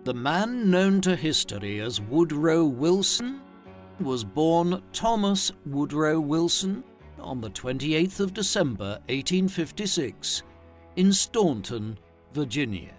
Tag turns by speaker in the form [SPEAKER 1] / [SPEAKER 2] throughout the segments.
[SPEAKER 1] The man known to history as Woodrow Wilson was born Thomas Woodrow Wilson on the 28th of December 1856 in Staunton, Virginia.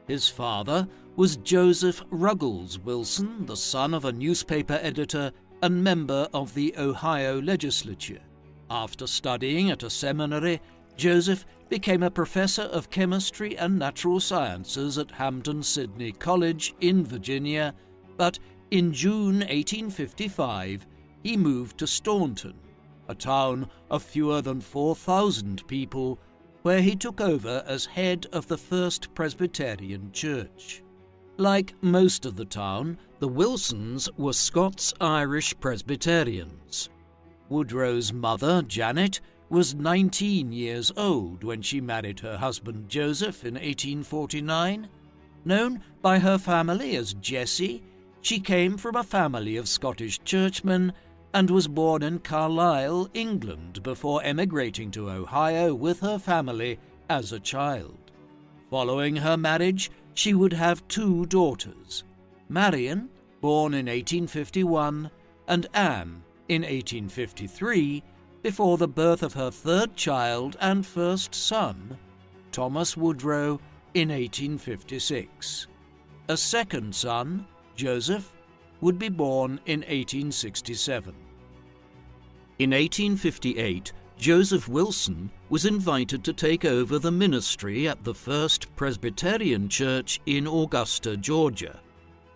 [SPEAKER 1] His father was Joseph Ruggles Wilson, the son of a newspaper editor and member of the Ohio legislature. After studying at a seminary, Joseph became a professor of chemistry and natural sciences at Hampden-Sydney College in Virginia, but in June 1855 he moved to Staunton, a town of fewer than 4,000 people, where he took over as head of the First Presbyterian Church. Like most of the town, the Wilsons were Scots-Irish Presbyterians. Woodrow's mother, Janet, was 19 years old when she married her husband Joseph in 1849. Known by her family as Jessie, she came from a family of Scottish churchmen and was born in Carlisle, England, before emigrating to Ohio with her family as a child. Following her marriage, she would have two daughters, Marion, born in 1851, and Anne in 1853, before the birth of her third child and first son, Thomas Woodrow, in 1856. A second son, Joseph, would be born in 1867. In 1858, Joseph Wilson was invited to take over the ministry at the First Presbyterian Church in Augusta, Georgia,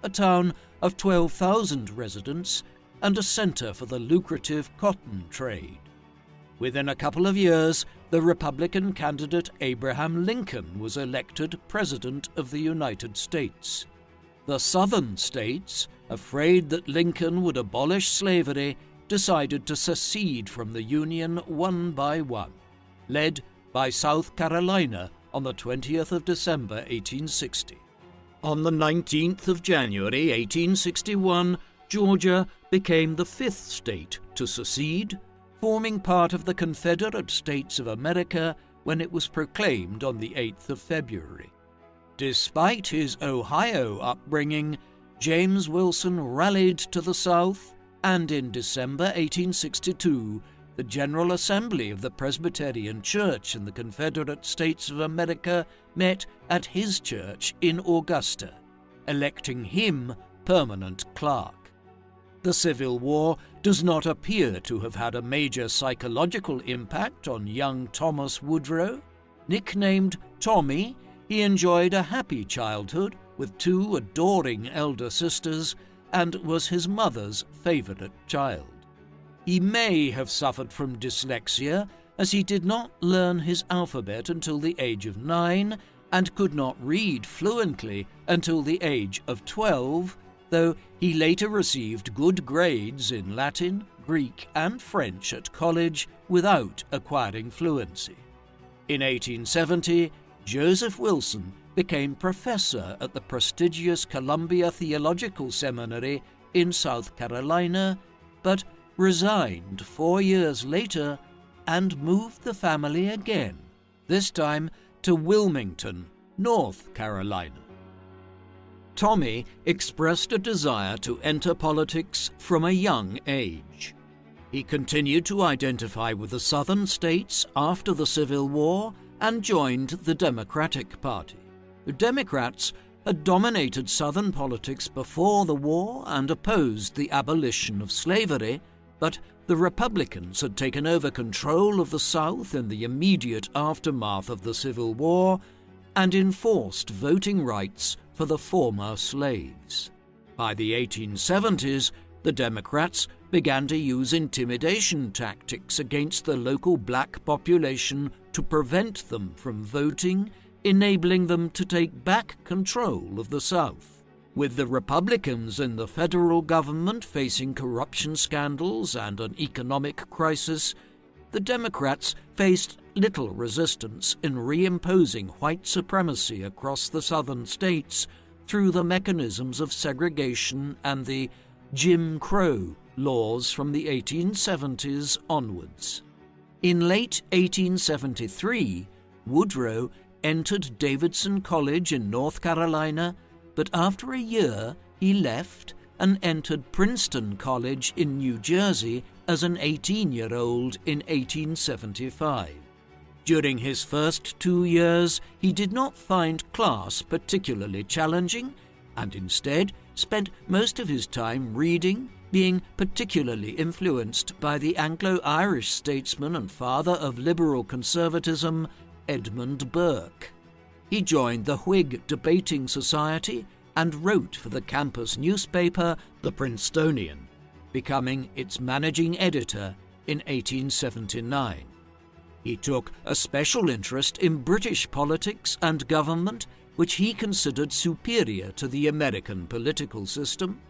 [SPEAKER 1] a town of 12,000 residents and a center for the lucrative cotton trade. Within a couple of years, the Republican candidate Abraham Lincoln was elected President of the United States. The Southern states, afraid that Lincoln would abolish slavery, decided to secede from the Union one by one, led by South Carolina on the 20th of December 1860. On the 19th of January 1861, Georgia became the fifth state to secede, forming part of the Confederate States of America when it was proclaimed on the 8th of February. Despite his Ohio upbringing, James Wilson rallied to the South, and in December 1862, the General Assembly of the Presbyterian Church in the Confederate States of America met at his church in Augusta, electing him permanent clerk. The Civil War does not appear to have had a major psychological impact on young Thomas Woodrow. Nicknamed Tommy, he enjoyed a happy childhood with two adoring elder sisters and was his mother's favorite child. He may have suffered from dyslexia, as he did not learn his alphabet until the age of 9 and could not read fluently until the age of 12, though he later received good grades in Latin, Greek, and French at college without acquiring fluency. In 1870, Joseph Wilson became professor at the prestigious Columbia Theological Seminary in South Carolina, but resigned 4 years later and moved the family again, this time to Wilmington, North Carolina. Tommy expressed a desire to enter politics from a young age. He continued to identify with the Southern states after the Civil War and joined the Democratic Party. The Democrats had dominated Southern politics before the war and opposed the abolition of slavery, but the Republicans had taken over control of the South in the immediate aftermath of the Civil War and enforced voting rights for the former slaves. By the 1870s, the Democrats began to use intimidation tactics against the local black population to prevent them from voting, enabling them to take back control of the South. With the Republicans in the federal government facing corruption scandals and an economic crisis, the Democrats faced little resistance in reimposing white supremacy across the Southern states through the mechanisms of segregation and the Jim Crow laws from the 1870s onwards. In late 1873, Woodrow entered Davidson College in North Carolina but after a year he left and entered Princeton College in New Jersey as an 18-year-old in 1875. During his first 2 years, he did not find class particularly challenging, and instead spent most of his time reading, being particularly influenced by the Anglo-Irish statesman and father of liberal conservatism, Edmund Burke. He joined the Whig Debating Society and wrote for the campus newspaper, The Princetonian, becoming its managing editor in 1879. He took a special interest in British politics and government, which he considered superior to the American political system.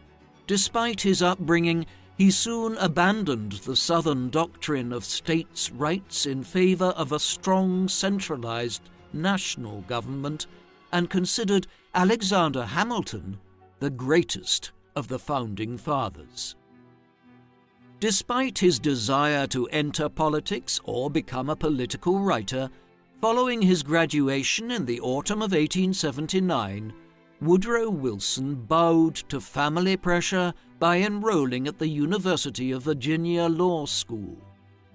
[SPEAKER 1] Despite his upbringing, he soon abandoned the Southern doctrine of states' rights in favor of a strong, centralized national government and considered Alexander Hamilton the greatest of the Founding Fathers. Despite his desire to enter politics or become a political writer, following his graduation in the autumn of 1879, Woodrow Wilson bowed to family pressure by enrolling at the University of Virginia Law School.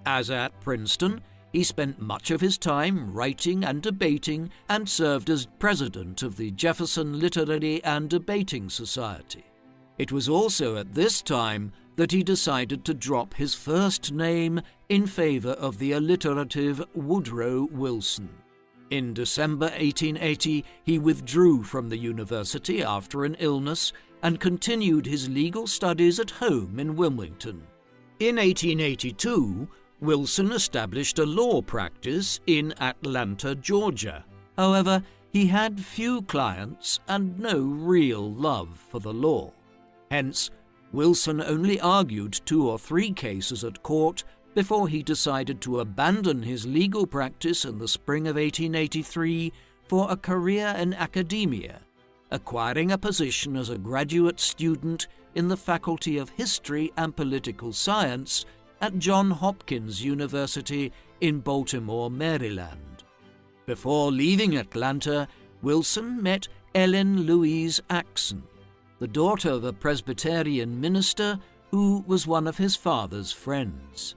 [SPEAKER 1] As at Princeton, he spent much of his time writing and debating and served as president of the Jefferson Literary and Debating Society. It was also at this time that he decided to drop his first name in favor of the alliterative Woodrow Wilson. In December 1880, he withdrew from the university after an illness and continued his legal studies at home in Wilmington. In 1882, Wilson established a law practice in Atlanta, Georgia. However, he had few clients and no real love for the law. Hence, Wilson only argued 2 or 3 cases at court before he decided to abandon his legal practice in the spring of 1883 for a career in academia, acquiring a position as a graduate student in the Faculty of History and Political Science at Johns Hopkins University in Baltimore, Maryland. Before leaving Atlanta, Wilson met Ellen Louise Axon, the daughter of a Presbyterian minister who was one of his father's friends.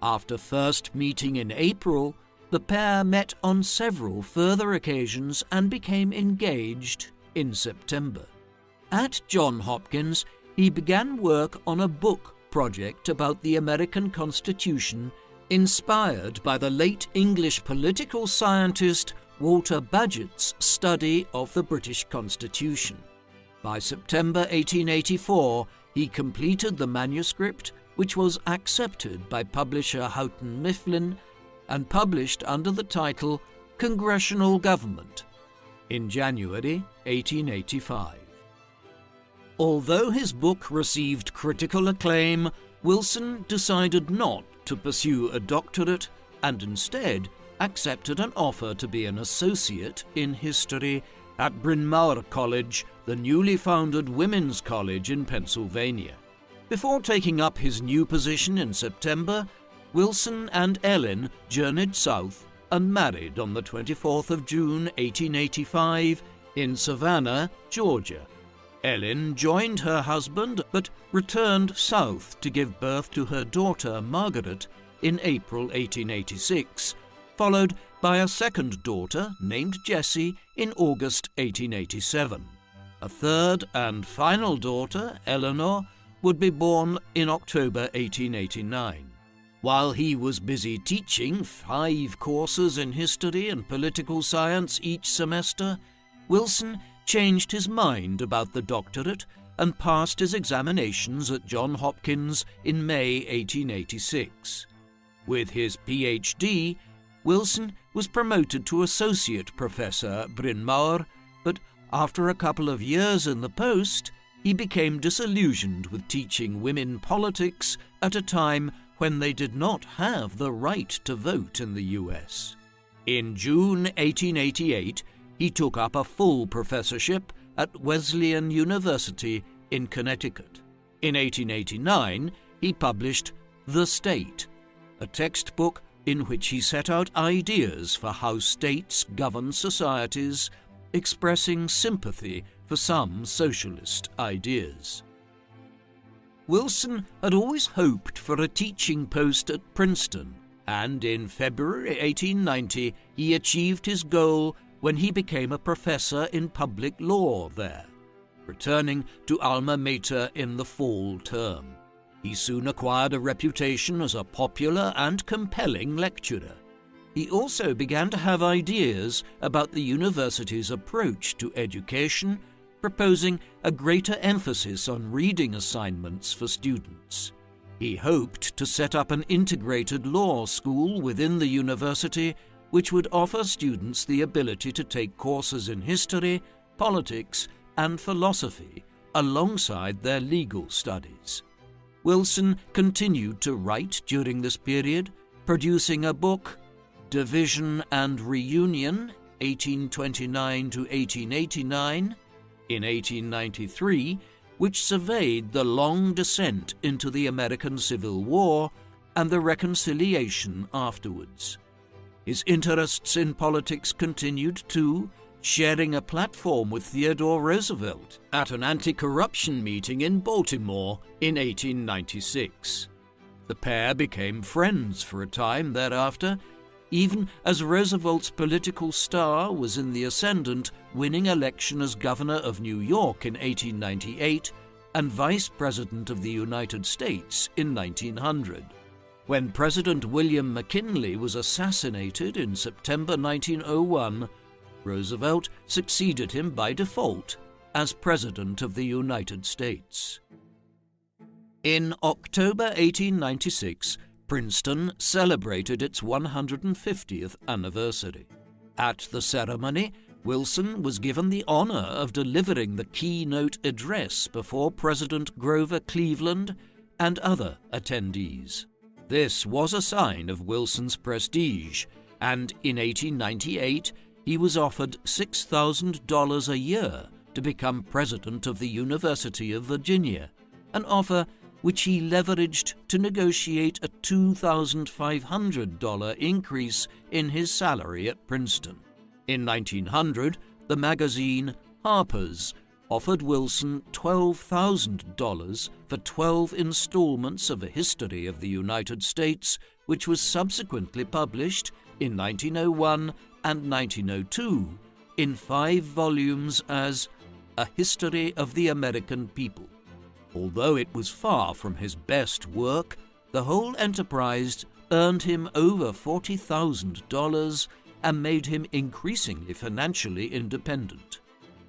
[SPEAKER 1] After first meeting in April, the pair met on several further occasions and became engaged in September. At Johns Hopkins, he began work on a book project about the American Constitution, inspired by the late English political scientist Walter Bagehot's study of the British Constitution. By September 1884, he completed the manuscript, which was accepted by publisher Houghton Mifflin and published under the title Congressional Government in January 1885. Although his book received critical acclaim, Wilson decided not to pursue a doctorate and instead accepted an offer to be an associate in history at Bryn Mawr College, the newly founded women's college in Pennsylvania. Before taking up his new position in September, Wilson and Ellen journeyed south and married on the 24th of June 1885 in Savannah, Georgia. Ellen joined her husband but returned south to give birth to her daughter Margaret in April 1886, followed by a second daughter named Jessie in August 1887. A third and final daughter, Eleanor, would be born in October 1889. While he was busy teaching 5 courses in history and political science each semester, Wilson changed his mind about the doctorate and passed his examinations at Johns Hopkins in May 1886. With his Ph.D., Wilson was promoted to associate professor at Bryn Mawr, but after a couple of years in the post, he became disillusioned with teaching women politics at a time when they did not have the right to vote in the U.S. In June 1888, he took up a full professorship at Wesleyan University in Connecticut. In 1889, he published The State, a textbook in which he set out ideas for how states govern societies, expressing sympathy for some socialist ideas. Wilson had always hoped for a teaching post at Princeton, and in February 1890 he achieved his goal when he became a professor in public law there, returning to alma mater in the fall term. He soon acquired a reputation as a popular and compelling lecturer. He also began to have ideas about the university's approach to education, proposing a greater emphasis on reading assignments for students. He hoped to set up an integrated law school within the university which would offer students the ability to take courses in history, politics, and philosophy alongside their legal studies. Wilson continued to write during this period, producing a book, Division and Reunion, 1829 to 1889, in 1893, which surveyed the long descent into the American Civil War and the reconciliation afterwards. His interests in politics continued too, sharing a platform with Theodore Roosevelt at an anti-corruption meeting in Baltimore in 1896. The pair became friends for a time thereafter, even as Roosevelt's political star was in the ascendant, winning election as governor of New York in 1898 and vice president of the United States in 1900. When President William McKinley was assassinated in September 1901, Roosevelt succeeded him by default as President of the United States. In October 1896, Princeton celebrated its 150th anniversary. At the ceremony, Wilson was given the honor of delivering the keynote address before President Grover Cleveland and other attendees. This was a sign of Wilson's prestige, and in 1898 he was offered $6,000 a year to become president of the University of Virginia, an offer which he leveraged to negotiate a $2,500 increase in his salary at Princeton. In 1900, the magazine Harper's offered Wilson $12,000 for 12 installments of a history of the United States, which was subsequently published in 1901 and 1902 in 5 volumes as A History of the American People. Although it was far from his best work, the whole enterprise earned him over $40,000 and made him increasingly financially independent.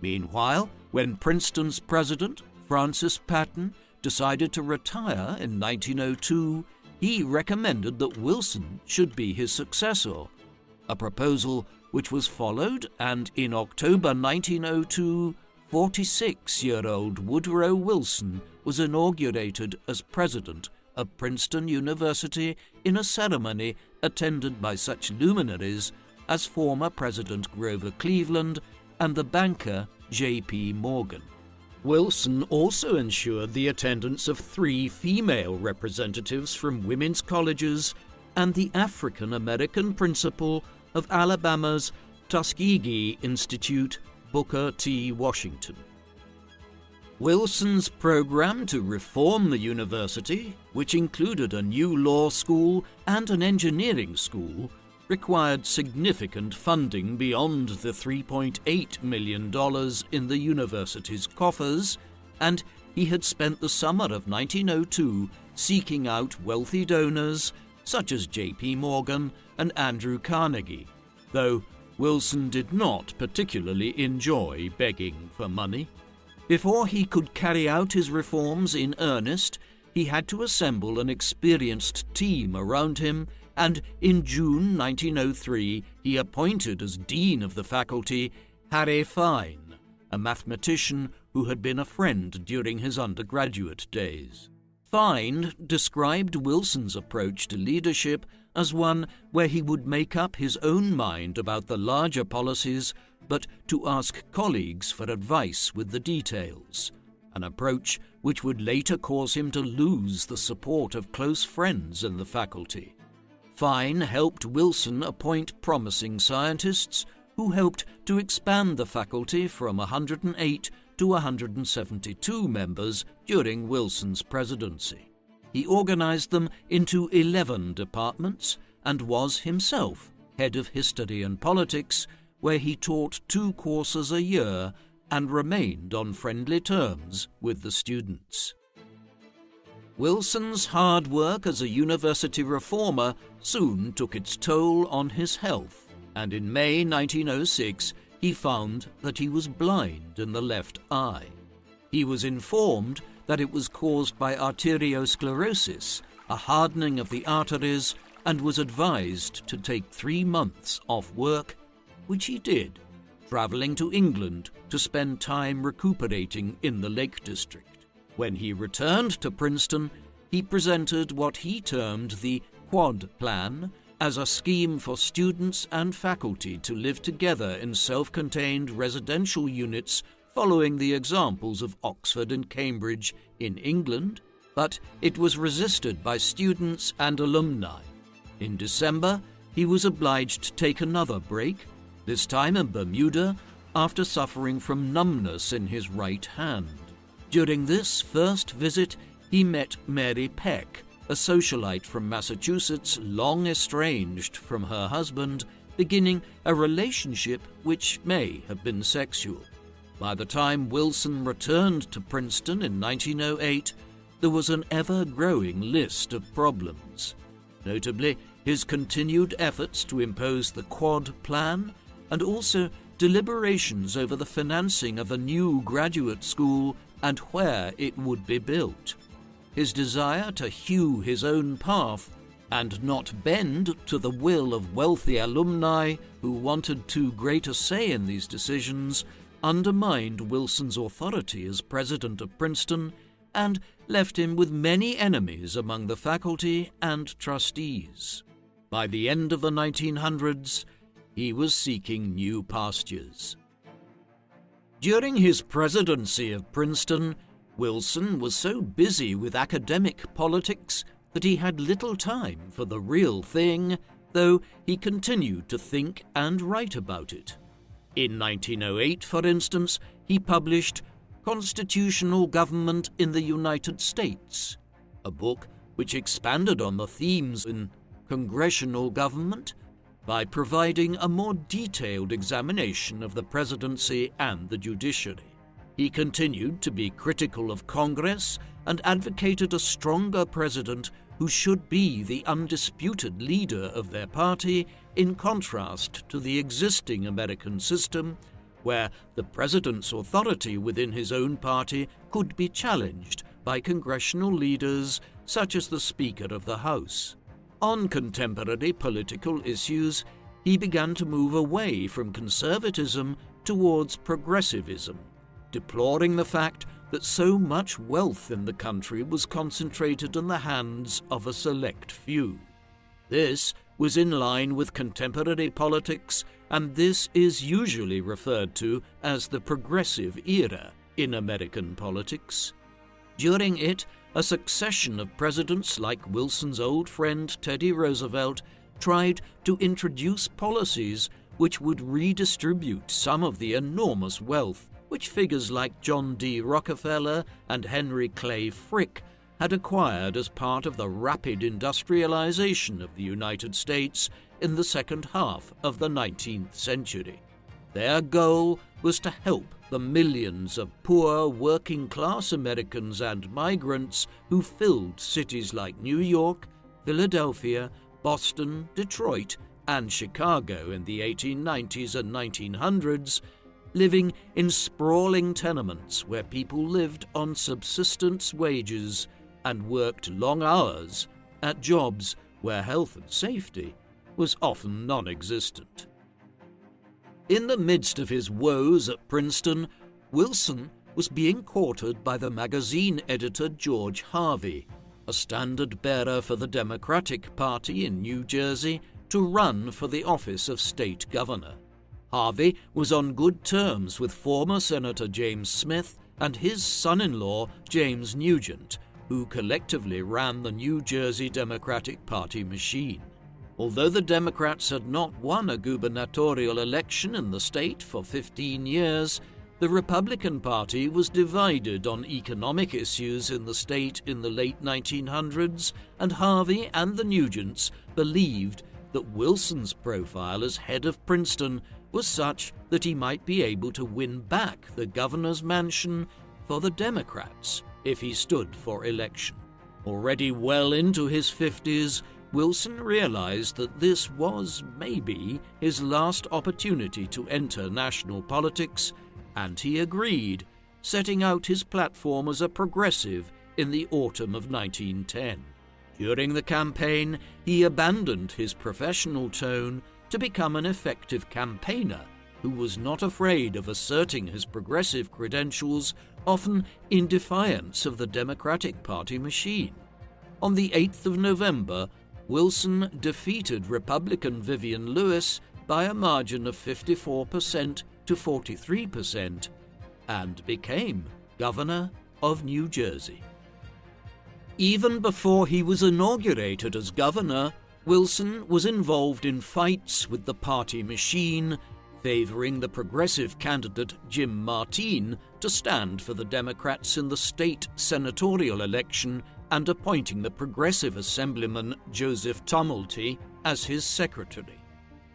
[SPEAKER 1] Meanwhile, when Princeton's president, Francis Patton, decided to retire in 1902, he recommended that Wilson should be his successor, a proposal which was followed, and in October 1902, 46-year-old Woodrow Wilson was inaugurated as president of Princeton University in a ceremony attended by such luminaries as former President Grover Cleveland and the banker J.P. Morgan. Wilson also ensured the attendance of 3 female representatives from women's colleges and the African-American principal of Alabama's Tuskegee Institute, Booker T. Washington. Wilson's program to reform the university, which included a new law school and an engineering school, required significant funding beyond the $3.8 million in the university's coffers, and he had spent the summer of 1902 seeking out wealthy donors such as J.P. Morgan and Andrew Carnegie, though Wilson did not particularly enjoy begging for money. Before he could carry out his reforms in earnest, he had to assemble an experienced team around him, and in June 1903 he appointed as dean of the faculty Harry Fine, a mathematician who had been a friend during his undergraduate days. Fine described Wilson's approach to leadership as one where he would make up his own mind about the larger policies, but to ask colleagues for advice with the details, an approach which would later cause him to lose the support of close friends in the faculty. Fine helped Wilson appoint promising scientists who helped to expand the faculty from 108 to 172 members during Wilson's presidency. He organized them into 11 departments and was himself head of history and politics, where he taught 2 courses a year and remained on friendly terms with the students. Wilson's hard work as a university reformer soon took its toll on his health, and in May 1906 he found that he was blind in the left eye. He was informed that it was caused by arteriosclerosis, a hardening of the arteries, and was advised to take 3 months off work, which he did, travelling to England to spend time recuperating in the Lake District. When he returned to Princeton, he presented what he termed the Quad Plan as a scheme for students and faculty to live together in self-contained residential units following the examples of Oxford and Cambridge in England, but it was resisted by students and alumni. In December, he was obliged to take another break, this time in Bermuda, after suffering from numbness in his right hand. During this first visit, he met Mary Peck, a socialite from Massachusetts long estranged from her husband, beginning a relationship which may have been sexual. By the time Wilson returned to Princeton in 1908, there was an ever-growing list of problems. Notably, his continued efforts to impose the Quad Plan and also deliberations over the financing of a new graduate school and where it would be built. His desire to hew his own path and not bend to the will of wealthy alumni who wanted too great a say in these decisions undermined Wilson's authority as president of Princeton and left him with many enemies among the faculty and trustees. By the end of the 1900s, he was seeking new pastures. During his presidency of Princeton, Wilson was so busy with academic politics that he had little time for the real thing, though he continued to think and write about it. In 1908, for instance, he published Constitutional Government in the United States, a book which expanded on the themes in congressional government by providing a more detailed examination of the presidency and the judiciary. He continued to be critical of Congress and advocated a stronger president who should be the undisputed leader of their party, in contrast to the existing American system, where the president's authority within his own party could be challenged by congressional leaders such as the Speaker of the House. On contemporary political issues, he began to move away from conservatism towards progressivism, deploring the fact that so much wealth in the country was concentrated in the hands of a select few. This was in line with contemporary politics, and this is usually referred to as the progressive era in American politics. During it, a succession of presidents like Wilson's old friend Teddy Roosevelt tried to introduce policies which would redistribute some of the enormous wealth which figures like John D. Rockefeller and Henry Clay Frick had acquired as part of the rapid industrialization of the United States in the second half of the 19th century. Their goal was to help the millions of poor working-class Americans and migrants who filled cities like New York, Philadelphia, Boston, Detroit, and Chicago in the 1890s and 1900s, living in sprawling tenements where people lived on subsistence wages and worked long hours at jobs where health and safety was often non-existent. In the midst of his woes at Princeton, Wilson was being courted by the magazine editor George Harvey, a standard-bearer for the Democratic Party in New Jersey, to run for the office of state governor. Harvey was on good terms with former Senator James Smith and his son-in-law James Nugent, who collectively ran the New Jersey Democratic Party machine. Although the Democrats had not won a gubernatorial election in the state for 15 years, The Republican Party was divided on economic issues in the state in the late 1900s, and Harvey and the Nugents believed that Wilson's profile as head of Princeton was such that he might be able to win back the governor's mansion for the Democrats if he stood for election. Already well into his 50s, Wilson realized that this was maybe his last opportunity to enter national politics, and he agreed, setting out his platform as a progressive in the autumn of 1910. During the campaign, he abandoned his professional tone to become an effective campaigner who was not afraid of asserting his progressive credentials, often in defiance of the Democratic Party machine. On the 8th of November, Wilson defeated Republican Vivian Lewis by a margin of 54% to 43% and became governor of New Jersey. Even before he was inaugurated as governor, Wilson was involved in fights with the party machine, favoring the progressive candidate Jim Martine to stand for the Democrats in the state senatorial election and appointing the progressive assemblyman Joseph Tumulty as his secretary.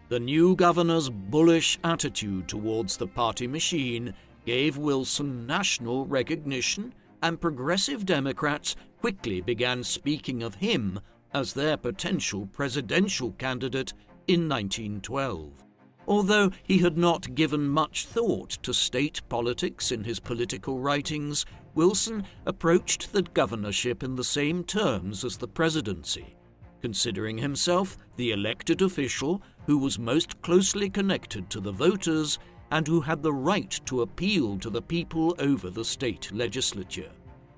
[SPEAKER 1] The new governor's bullish attitude towards the party machine gave Wilson national recognition, and progressive Democrats quickly began speaking of him as their potential presidential candidate in 1912. Although he had not given much thought to state politics in his political writings, Wilson approached the governorship in the same terms as the presidency, considering himself the elected official who was most closely connected to the voters and who had the right to appeal to the people over the state legislature.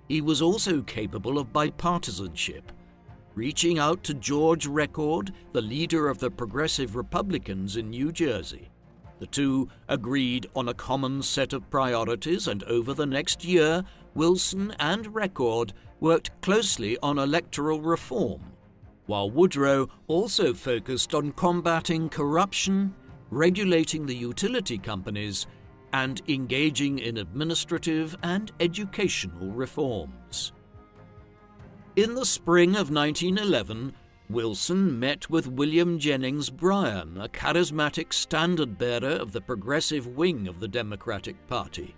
[SPEAKER 1] He was also capable of bipartisanship, reaching out to George Record, the leader of the Progressive Republicans in New Jersey. The two agreed on a common set of priorities, and over the next year, Wilson and Record worked closely on electoral reform, while Woodrow also focused on combating corruption, regulating the utility companies, and engaging in administrative and educational reforms. In the spring of 1911, Wilson met with William Jennings Bryan, a charismatic standard-bearer of the progressive wing of the Democratic Party.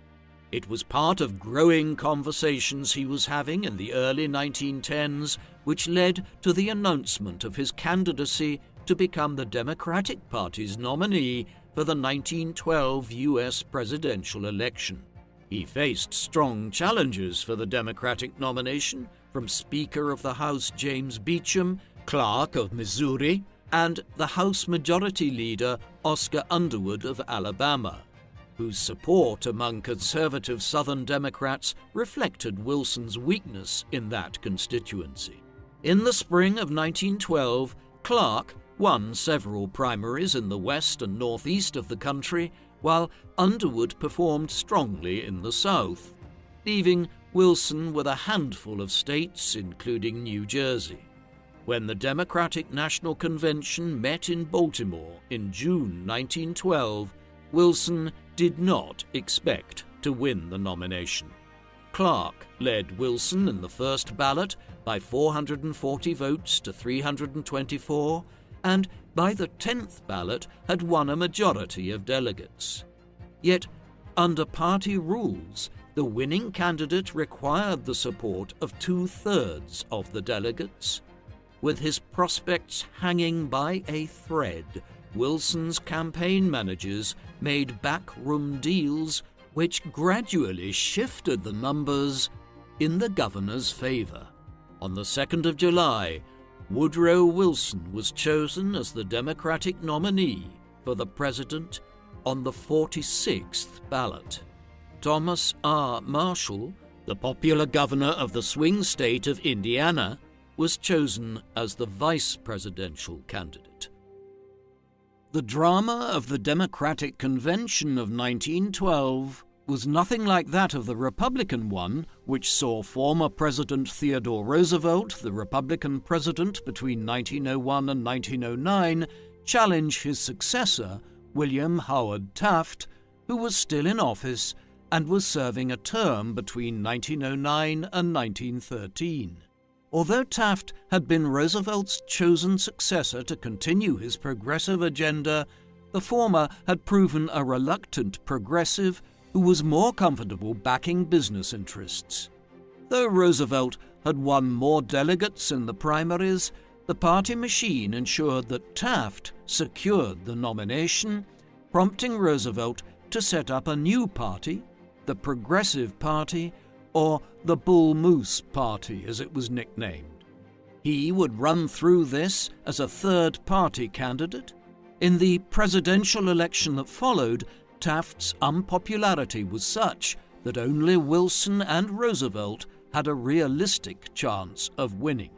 [SPEAKER 1] It was part of growing conversations he was having in the early 1910s, which led to the announcement of his candidacy to become the Democratic Party's nominee for the 1912 U.S. presidential election. He faced strong challenges for the Democratic nomination from Speaker of the House James Beecham, Clark of Missouri, and the House Majority Leader Oscar Underwood of Alabama, whose support among conservative Southern Democrats reflected Wilson's weakness in that constituency. In the spring of 1912, Clark won several primaries in the west and northeast of the country, while Underwood performed strongly in the south, leaving Wilson with a handful of states, including New Jersey. When the Democratic National Convention met in Baltimore in June 1912, Wilson did not expect to win the nomination. Clark led Wilson in the first ballot by 440 votes to 324, and by the 10th ballot had won a majority of delegates. Yet, under party rules, the winning candidate required the support of 2/3 of the delegates. With his prospects hanging by a thread, Wilson's campaign managers made backroom deals which gradually shifted the numbers in the governor's favor. On the 2nd of July, Woodrow Wilson was chosen as the Democratic nominee for the president on the 46th ballot. Thomas R. Marshall, the popular governor of the swing state of Indiana, was chosen as the vice presidential candidate. The drama of the Democratic Convention of 1912 was nothing like that of the Republican one, which saw former President Theodore Roosevelt, the Republican president between 1901 and 1909, challenge his successor, William Howard Taft, who was still in office, and was serving a term between 1909 and 1913. Although Taft had been Roosevelt's chosen successor to continue his progressive agenda, the former had proven a reluctant progressive who was more comfortable backing business interests. Though Roosevelt had won more delegates in the primaries, the party machine ensured that Taft secured the nomination, prompting Roosevelt to set up a new party, the Progressive Party, or the Bull Moose Party as it was nicknamed. He would run through this as a third-party candidate. In the presidential election that followed, Taft's unpopularity was such that only Wilson and Roosevelt had a realistic chance of winning.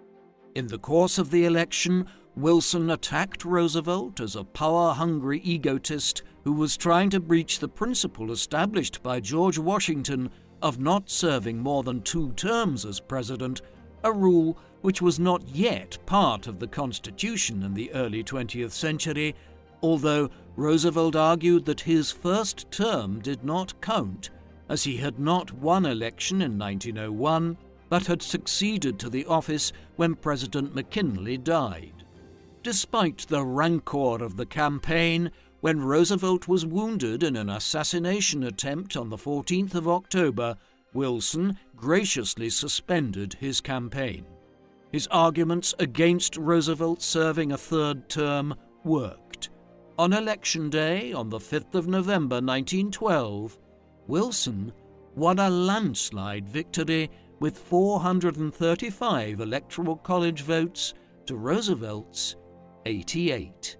[SPEAKER 1] In the course of the election, Wilson attacked Roosevelt as a power-hungry egotist who was trying to breach the principle established by George Washington of not serving more than 2 terms as president, a rule which was not yet part of the Constitution in the early 20th century, although Roosevelt argued that his first term did not count, as he had not won election in 1901, but had succeeded to the office when President McKinley died. Despite the rancor of the campaign, when Roosevelt was wounded in an assassination attempt on the 14th of October, Wilson graciously suspended his campaign. His arguments against Roosevelt serving a third term worked. On Election Day, on the 5th of November 1912, Wilson won a landslide victory with 435 Electoral College votes to Roosevelt's 88.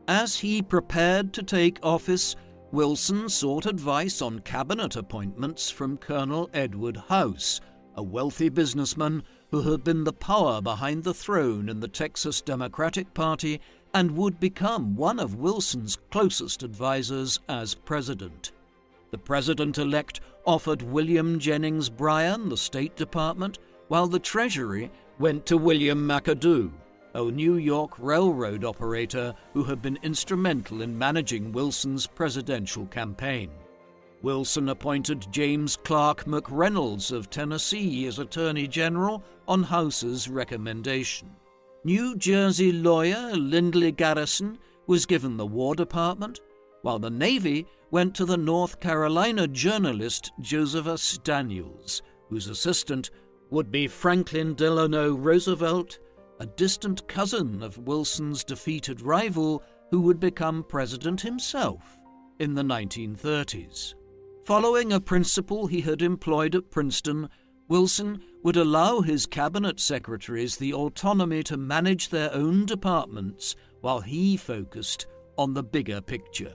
[SPEAKER 1] As he prepared to take office, Wilson sought advice on cabinet appointments from Colonel Edward House, a wealthy businessman who had been the power behind the throne in the Texas Democratic Party and would become one of Wilson's closest advisers as president. The president-elect offered William Jennings Bryan the State Department, while the Treasury went to William McAdoo, a New York railroad operator who had been instrumental in managing Wilson's presidential campaign. Wilson appointed James Clark McReynolds of Tennessee as Attorney General on House's recommendation. New Jersey lawyer Lindley Garrison was given the War Department, while the Navy went to the North Carolina journalist Josephus Daniels, whose assistant would be Franklin Delano Roosevelt, a distant cousin of Wilson's defeated rival who would become president himself in the 1930s. Following a principle he had employed at Princeton, Wilson would allow his cabinet secretaries the autonomy to manage their own departments while he focused on the bigger picture.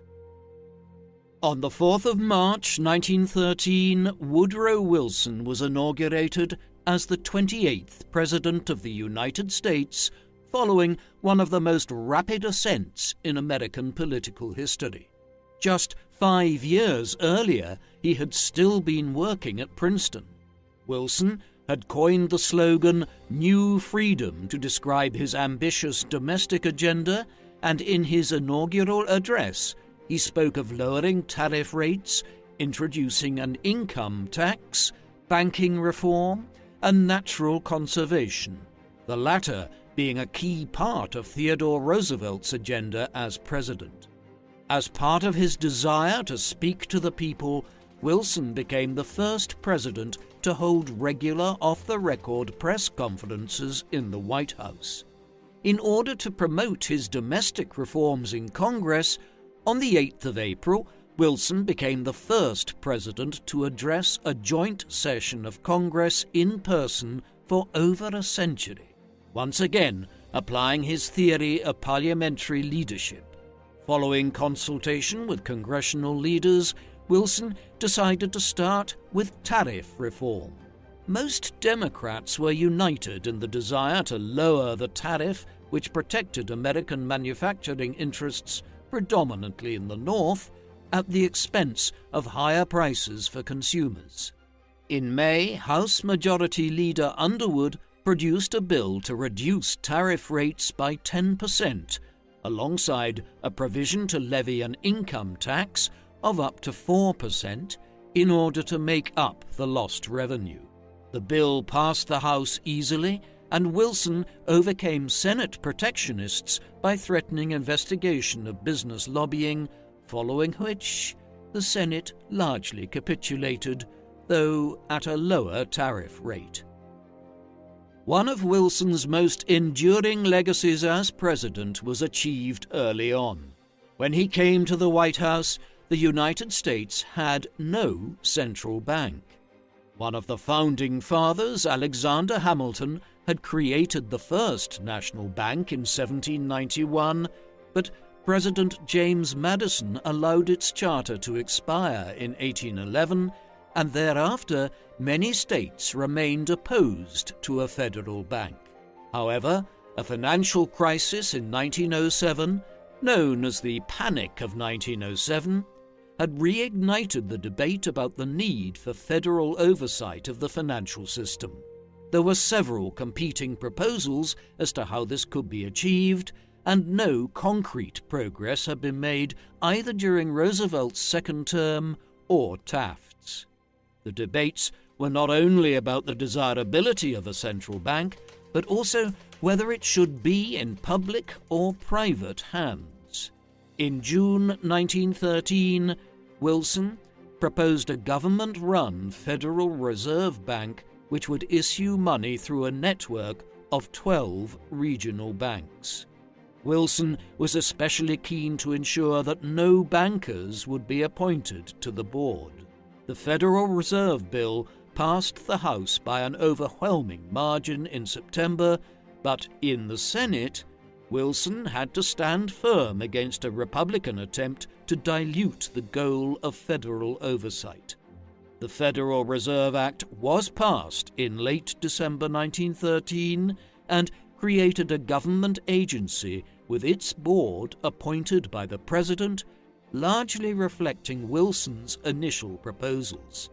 [SPEAKER 1] On the 4th of March 1913, Woodrow Wilson was inaugurated as the 28th President of the United States, following one of the most rapid ascents in American political history. Just 5 years earlier, he had still been working at Princeton. Wilson had coined the slogan "New Freedom" to describe his ambitious domestic agenda, and in his inaugural address, he spoke of lowering tariff rates, introducing an income tax, banking reform, and natural conservation, the latter being a key part of Theodore Roosevelt's agenda as president. As part of his desire to speak to the people, Wilson became the first president to hold regular off-the-record press conferences in the White House. In order to promote his domestic reforms in Congress, on the 8th of April, Wilson became the first president to address a joint session of Congress in person for over a century, once again applying his theory of parliamentary leadership. Following consultation with congressional leaders, Wilson decided to start with tariff reform. Most Democrats were united in the desire to lower the tariff which protected American manufacturing interests predominantly in the North, at the expense of higher prices for consumers. In May, House Majority Leader Underwood produced a bill to reduce tariff rates by 10%, alongside a provision to levy an income tax of up to 4% in order to make up the lost revenue. The bill passed the House easily, and Wilson overcame Senate protectionists by threatening investigation of business lobbying, following which the Senate largely capitulated, though at a lower tariff rate. One of Wilson's most enduring legacies as president was achieved early on. When he came to the White House, the United States had no central bank. One of the founding fathers, Alexander Hamilton, had created the first national bank in 1791, but President James Madison allowed its charter to expire in 1811, and thereafter many states remained opposed to a federal bank. However, a financial crisis in 1907, known as the Panic of 1907, had reignited the debate about the need for federal oversight of the financial system. There were several competing proposals as to how this could be achieved, and no concrete progress had been made either during Roosevelt's second term or Taft's. The debates were not only about the desirability of a central bank, but also whether it should be in public or private hands. In June 1913, Wilson proposed a government-run Federal Reserve Bank which would issue money through a network of 12 regional banks. Wilson was especially keen to ensure that no bankers would be appointed to the board. The Federal Reserve Bill passed the House by an overwhelming margin in September, but in the Senate, Wilson had to stand firm against a Republican attempt to dilute the goal of federal oversight. The Federal Reserve Act was passed in late December 1913 and created a government agency with its board appointed by the President, largely reflecting Wilson's initial proposals.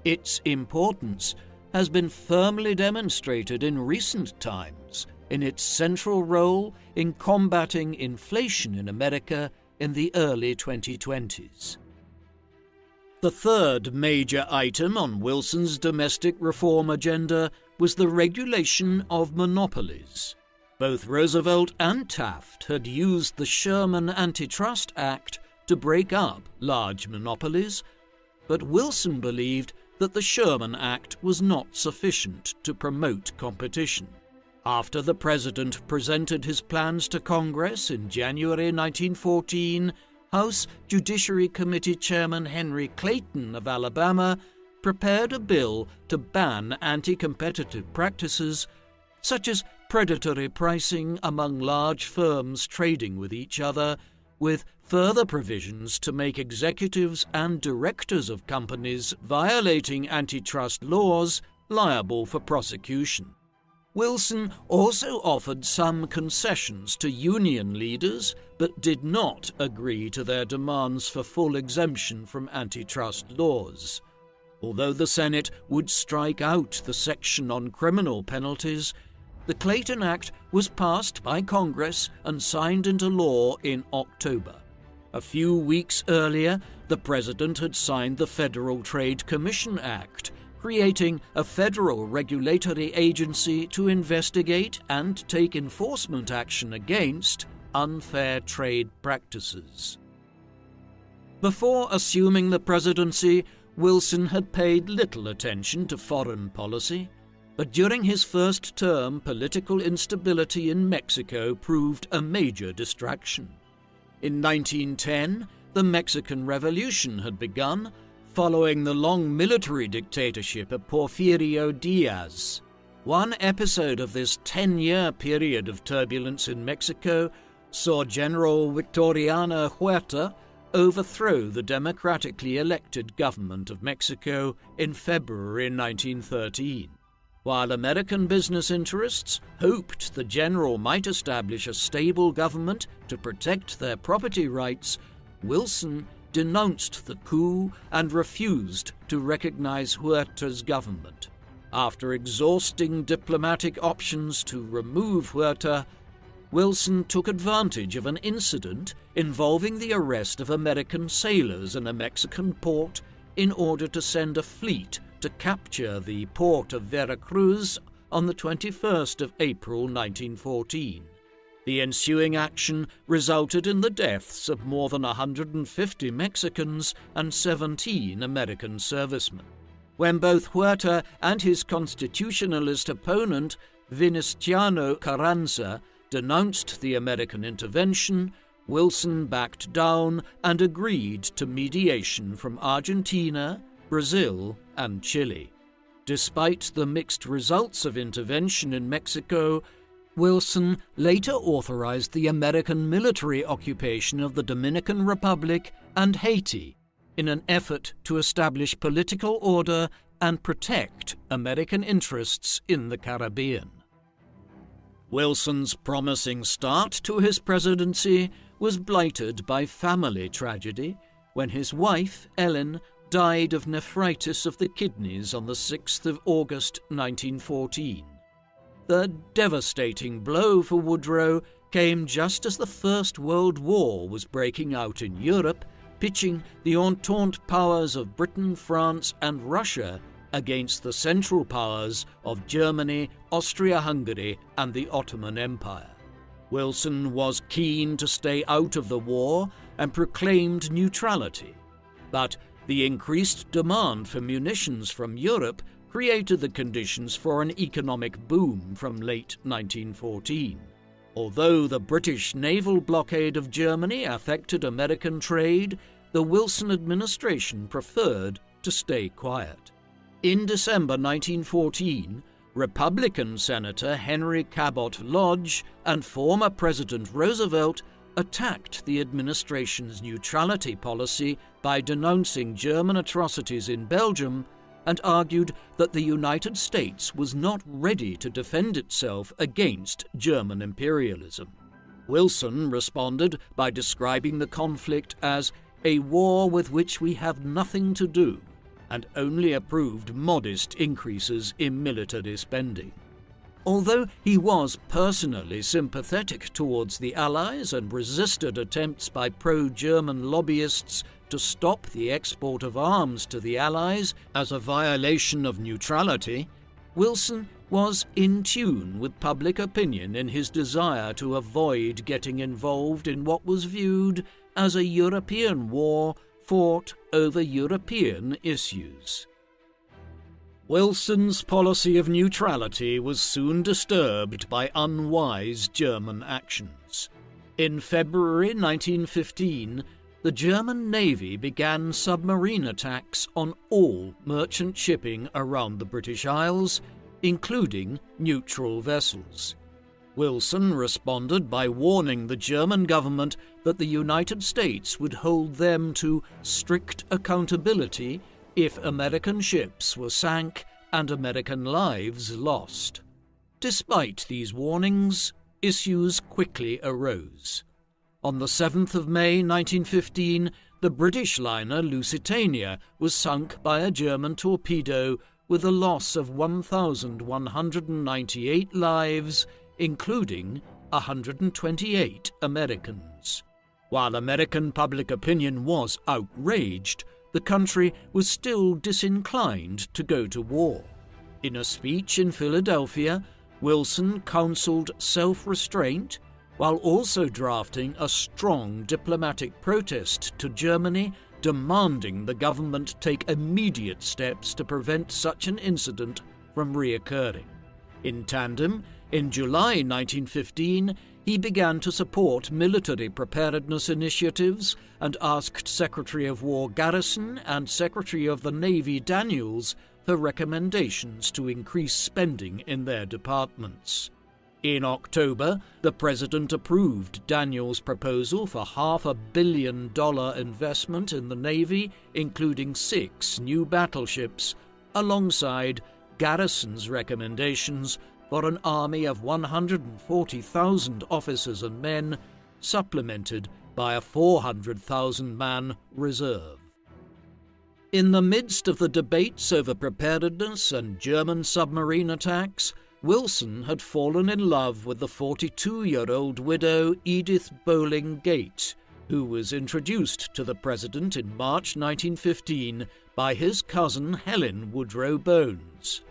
[SPEAKER 1] Its importance has been firmly demonstrated in recent times in its central role in combating inflation in America in the early 2020s. The third major item on Wilson's domestic reform agenda was the regulation of monopolies. Both Roosevelt and Taft had used the Sherman Antitrust Act to break up large monopolies, but Wilson believed that the Sherman Act was not sufficient to promote competition. After the president presented his plans to Congress in January 1914, House Judiciary Committee Chairman Henry Clayton of Alabama prepared a bill to ban anti-competitive practices such as predatory pricing among large firms trading with each other, with further provisions to make executives and directors of companies violating antitrust laws liable for prosecution. Wilson also offered some concessions to union leaders, but did not agree to their demands for full exemption from antitrust laws. Although the Senate would strike out the section on criminal penalties, the Clayton Act was passed by Congress and signed into law in October. A few weeks earlier, the President had signed the Federal Trade Commission Act, creating a federal regulatory agency to investigate and take enforcement action against unfair trade practices. Before assuming the presidency, Wilson had paid little attention to foreign policy, but during his first term, political instability in Mexico proved a major distraction. In 1910, the Mexican Revolution had begun, following the long military dictatorship of Porfirio Diaz. One episode of this 10-year period of turbulence in Mexico saw General Victoriano Huerta overthrow the democratically elected government of Mexico in February 1913. While American business interests hoped the general might establish a stable government to protect their property rights, Wilson denounced the coup and refused to recognize Huerta's government. After exhausting diplomatic options to remove Huerta, Wilson took advantage of an incident involving the arrest of American sailors in a Mexican port in order to send a fleet to capture the port of Veracruz on the 21st of April 1914. The ensuing action resulted in the deaths of more than 150 Mexicans and 17 American servicemen. When both Huerta and his constitutionalist opponent, Venustiano Carranza, denounced the American intervention, Wilson backed down and agreed to mediation from Argentina, Brazil, and Chile. Despite the mixed results of intervention in Mexico, Wilson later authorized the American military occupation of the Dominican Republic and Haiti in an effort to establish political order and protect American interests in the Caribbean. Wilson's promising start to his presidency was blighted by family tragedy when his wife, Ellen, died of nephritis of the kidneys on the 6th of August 1914. The devastating blow for Woodrow came just as the First World War was breaking out in Europe, pitching the Entente powers of Britain, France, and Russia against the Central Powers of Germany, Austria-Hungary, and the Ottoman Empire. Wilson was keen to stay out of the war and proclaimed neutrality, but the increased demand for munitions from Europe created the conditions for an economic boom from late 1914. Although the British naval blockade of Germany affected American trade, the Wilson administration preferred to stay quiet. In December 1914, Republican Senator Henry Cabot Lodge and former President Roosevelt attacked the administration's neutrality policy by denouncing German atrocities in Belgium and argued that the United States was not ready to defend itself against German imperialism. Wilson responded by describing the conflict as a war with which we have nothing to do, and only approved modest increases in military spending. Although he was personally sympathetic towards the Allies and resisted attempts by pro-German lobbyists to stop the export of arms to the Allies as a violation of neutrality, Wilson was in tune with public opinion in his desire to avoid getting involved in what was viewed as a European war fought over European issues. Wilson's policy of neutrality was soon disturbed by unwise German actions. In February 1915, the German Navy began submarine attacks on all merchant shipping around the British Isles, including neutral vessels. Wilson responded by warning the German government that the United States would hold them to strict accountability if American ships were sank and American lives lost. Despite these warnings, issues quickly arose. On the 7th of May 1915, the British liner Lusitania was sunk by a German torpedo with a loss of 1,198 lives, including 128 Americans. While American public opinion was outraged, the country was still disinclined to go to war. In a speech in Philadelphia, Wilson counseled self-restraint while also drafting a strong diplomatic protest to Germany demanding the government take immediate steps to prevent such an incident from reoccurring. In tandem, in July 1915, he began to support military preparedness initiatives and asked Secretary of War Garrison and Secretary of the Navy Daniels for recommendations to increase spending in their departments. In October, the President approved Daniels' proposal for $500 million investment in the Navy, including 6 new battleships, alongside Garrison's recommendations for an army of 140,000 officers and men, supplemented by a 400,000-man reserve. In the midst of the debates over preparedness and German submarine attacks, Wilson had fallen in love with the 42-year-old widow Edith Bowling Gate, who was introduced to the president in March 1915 by his cousin Helen Woodrow Bones.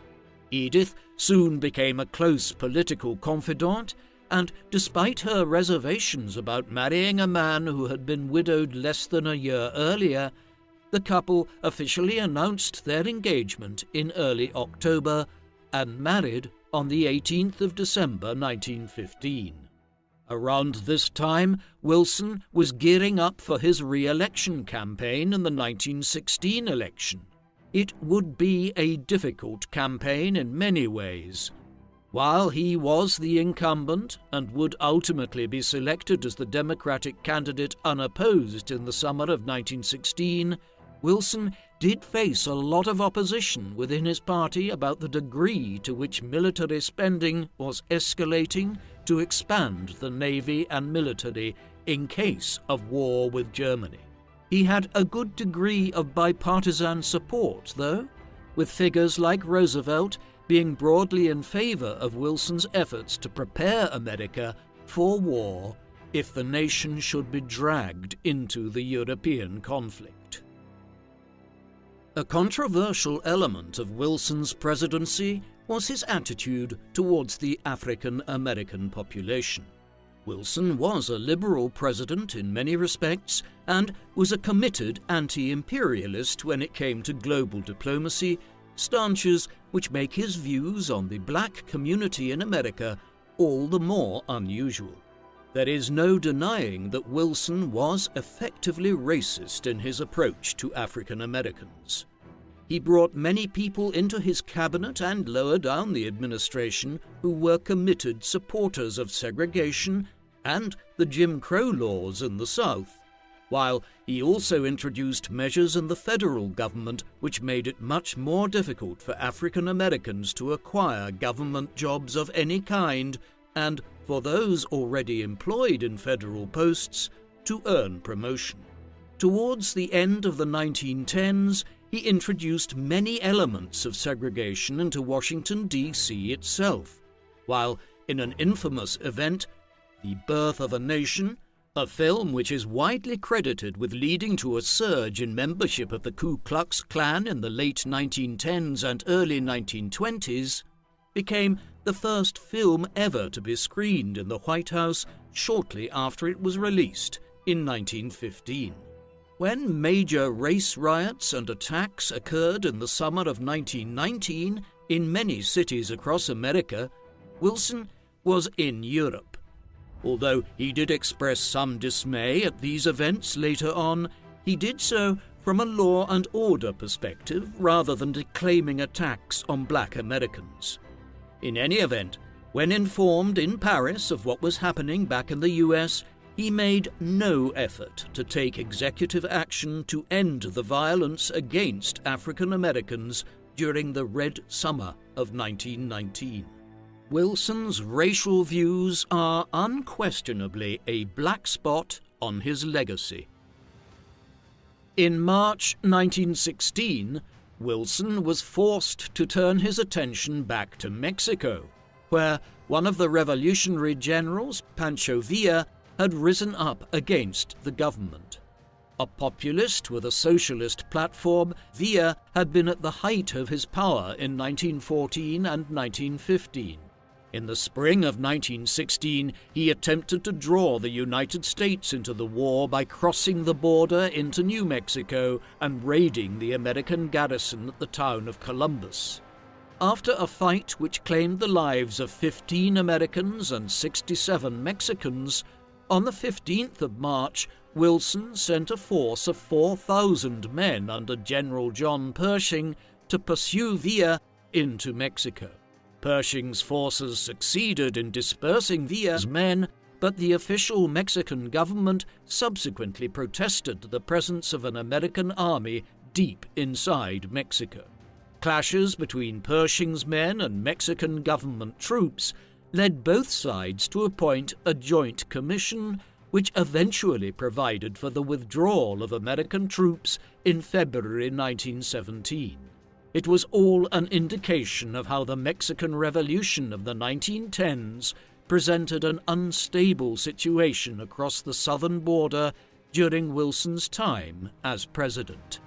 [SPEAKER 1] Edith soon became a close political confidant, and despite her reservations about marrying a man who had been widowed less than a year earlier, the couple officially announced their engagement in early October and married on the 18th of December 1915. Around this time, Wilson was gearing up for his re-election campaign in the 1916 election. It would be a difficult campaign in many ways. While he was the incumbent and would ultimately be selected as the Democratic candidate unopposed in the summer of 1916, Wilson did face a lot of opposition within his party about the degree to which military spending was escalating to expand the navy and military in case of war with Germany. He had a good degree of bipartisan support, though, with figures like Roosevelt being broadly in favor of Wilson's efforts to prepare America for war if the nation should be dragged into the European conflict. A controversial element of Wilson's presidency was his attitude towards the African American population. Wilson was a liberal president in many respects and was a committed anti-imperialist when it came to global diplomacy, stances which make his views on the black community in America all the more unusual. There is no denying that Wilson was effectively racist in his approach to African Americans. He brought many people into his cabinet and lower down the administration who were committed supporters of segregation and the Jim Crow laws in the South, while he also introduced measures in the federal government which made it much more difficult for African Americans to acquire government jobs of any kind and for those already employed in federal posts to earn promotion. Towards the end of the 1910s, he introduced many elements of segregation into Washington, D.C. itself, while in an infamous event, The Birth of a Nation, a film which is widely credited with leading to a surge in membership of the Ku Klux Klan in the late 1910s and early 1920s, became the first film ever to be screened in the White House shortly after it was released in 1915. When major race riots and attacks occurred in the summer of 1919 in many cities across America, Wilson was in Europe. Although he did express some dismay at these events later on, he did so from a law and order perspective rather than declaiming attacks on black Americans. In any event, when informed in Paris of what was happening back in the US, he made no effort to take executive action to end the violence against African Americans during the Red Summer of 1919. Wilson's racial views are unquestionably a black spot on his legacy. In March 1916, Wilson was forced to turn his attention back to Mexico, where one of the revolutionary generals, Pancho Villa, had risen up against the government. A populist with a socialist platform, Villa had been at the height of his power in 1914 and 1915. In the spring of 1916, he attempted to draw the United States into the war by crossing the border into New Mexico and raiding the American garrison at the town of Columbus. After a fight which claimed the lives of 15 Americans and 67 Mexicans, on the 15th of March, Wilson sent a force of 4,000 men under General John Pershing to pursue Villa into Mexico. Pershing's forces succeeded in dispersing Villa's men, but the official Mexican government subsequently protested the presence of an American army deep inside Mexico. Clashes between Pershing's men and Mexican government troops led both sides to appoint a joint commission, which eventually provided for the withdrawal of American troops in February 1917. It was all an indication of how the Mexican Revolution of the 1910s presented an unstable situation across the southern border during Wilson's time as president.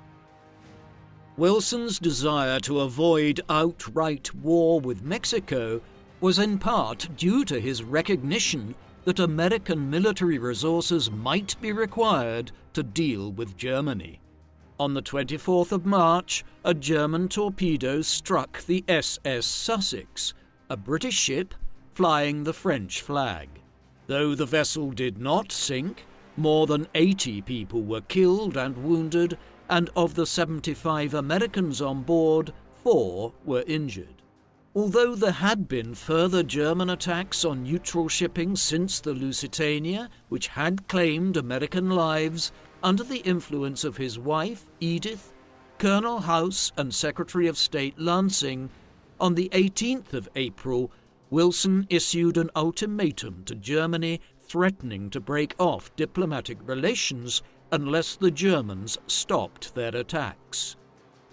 [SPEAKER 1] Wilson's desire to avoid outright war with Mexico was in part due to his recognition that American military resources might be required to deal with Germany. On the 24th of March, a German torpedo struck the SS Sussex, a British ship flying the French flag. Though the vessel did not sink, more than 80 people were killed and wounded, and of the 75 Americans on board, 4 were injured. Although there had been further German attacks on neutral shipping since the Lusitania, which had claimed American lives, under the influence of his wife, Edith, Colonel House and Secretary of State Lansing, on the 18th of April, Wilson issued an ultimatum to Germany threatening to break off diplomatic relations unless the Germans stopped their attacks.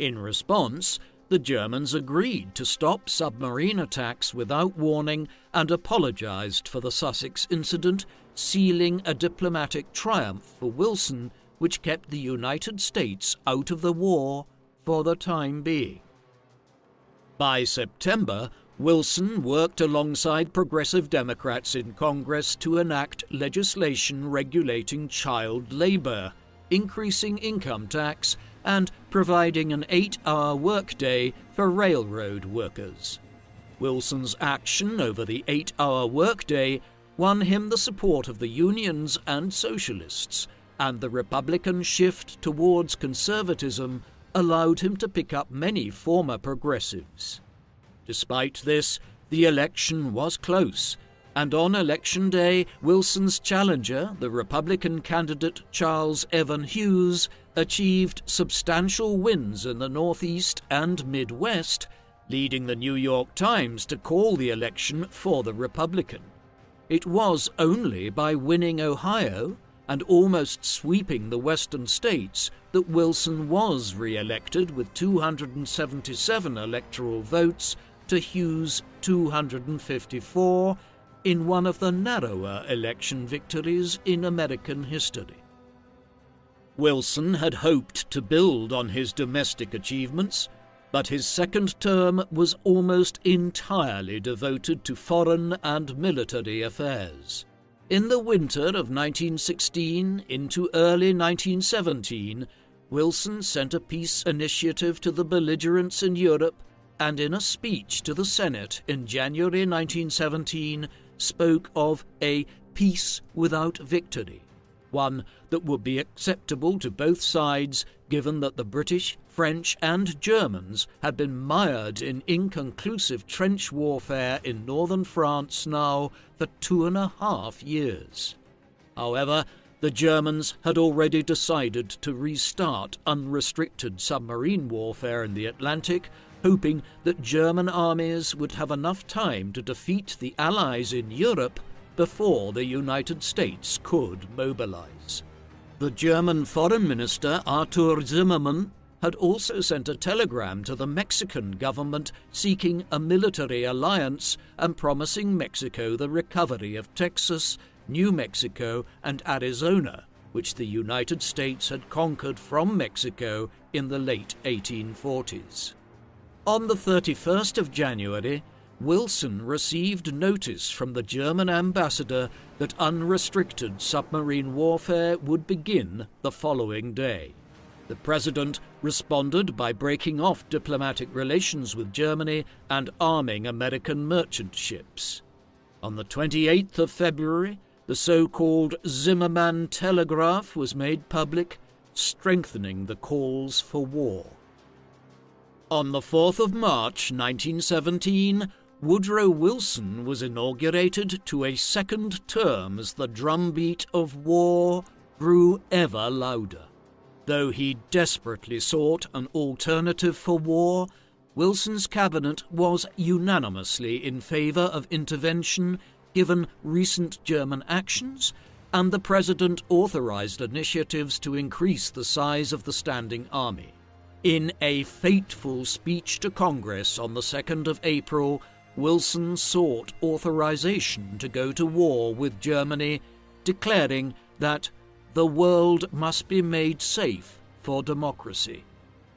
[SPEAKER 1] In response, the Germans agreed to stop submarine attacks without warning and apologized for the Sussex incident, sealing a diplomatic triumph for Wilson, which kept the United States out of the war for the time being. By September, Wilson worked alongside progressive Democrats in Congress to enact legislation regulating child labor, increasing income tax, and providing an 8-hour workday for railroad workers. Wilson's action over the 8-hour workday won him the support of the unions and socialists, and the Republican shift towards conservatism allowed him to pick up many former progressives. Despite this, the election was close, and on Election Day, Wilson's challenger, the Republican candidate Charles Evan Hughes, achieved substantial wins in the Northeast and Midwest, leading the New York Times to call the election for the Republican. It was only by winning Ohio and almost sweeping the western states that Wilson was re-elected with 277 electoral votes to Hughes' 254 in one of the narrower election victories in American history. Wilson had hoped to build on his domestic achievements, but his second term was almost entirely devoted to foreign and military affairs. In the winter of 1916 into early 1917, Wilson sent a peace initiative to the belligerents in Europe, and in a speech to the Senate in January 1917 spoke of a peace without victory, one that would be acceptable to both sides given that the British, French and Germans had been mired in inconclusive trench warfare in northern France now for 2.5 years. However, the Germans had already decided to restart unrestricted submarine warfare in the Atlantic, hoping that German armies would have enough time to defeat the Allies in Europe before the United States could mobilize. The German Foreign Minister Arthur Zimmermann had also sent a telegram to the Mexican government seeking a military alliance and promising Mexico the recovery of Texas, New Mexico and Arizona, which the United States had conquered from Mexico in the late 1840s. On the 31st of January, Wilson received notice from the German ambassador that unrestricted submarine warfare would begin the following day. The president responded by breaking off diplomatic relations with Germany and arming American merchant ships. On the 28th of February, the so-called Zimmermann Telegraph was made public, strengthening the calls for war. On the 4th of March 1917, Woodrow Wilson was inaugurated to a second term as the drumbeat of war grew ever louder. Though he desperately sought an alternative for war, Wilson's cabinet was unanimously in favour of intervention given recent German actions, and the president authorised initiatives to increase the size of the standing army. In a fateful speech to Congress on the 2nd of April, Wilson sought authorization to go to war with Germany, declaring that the world must be made safe for democracy.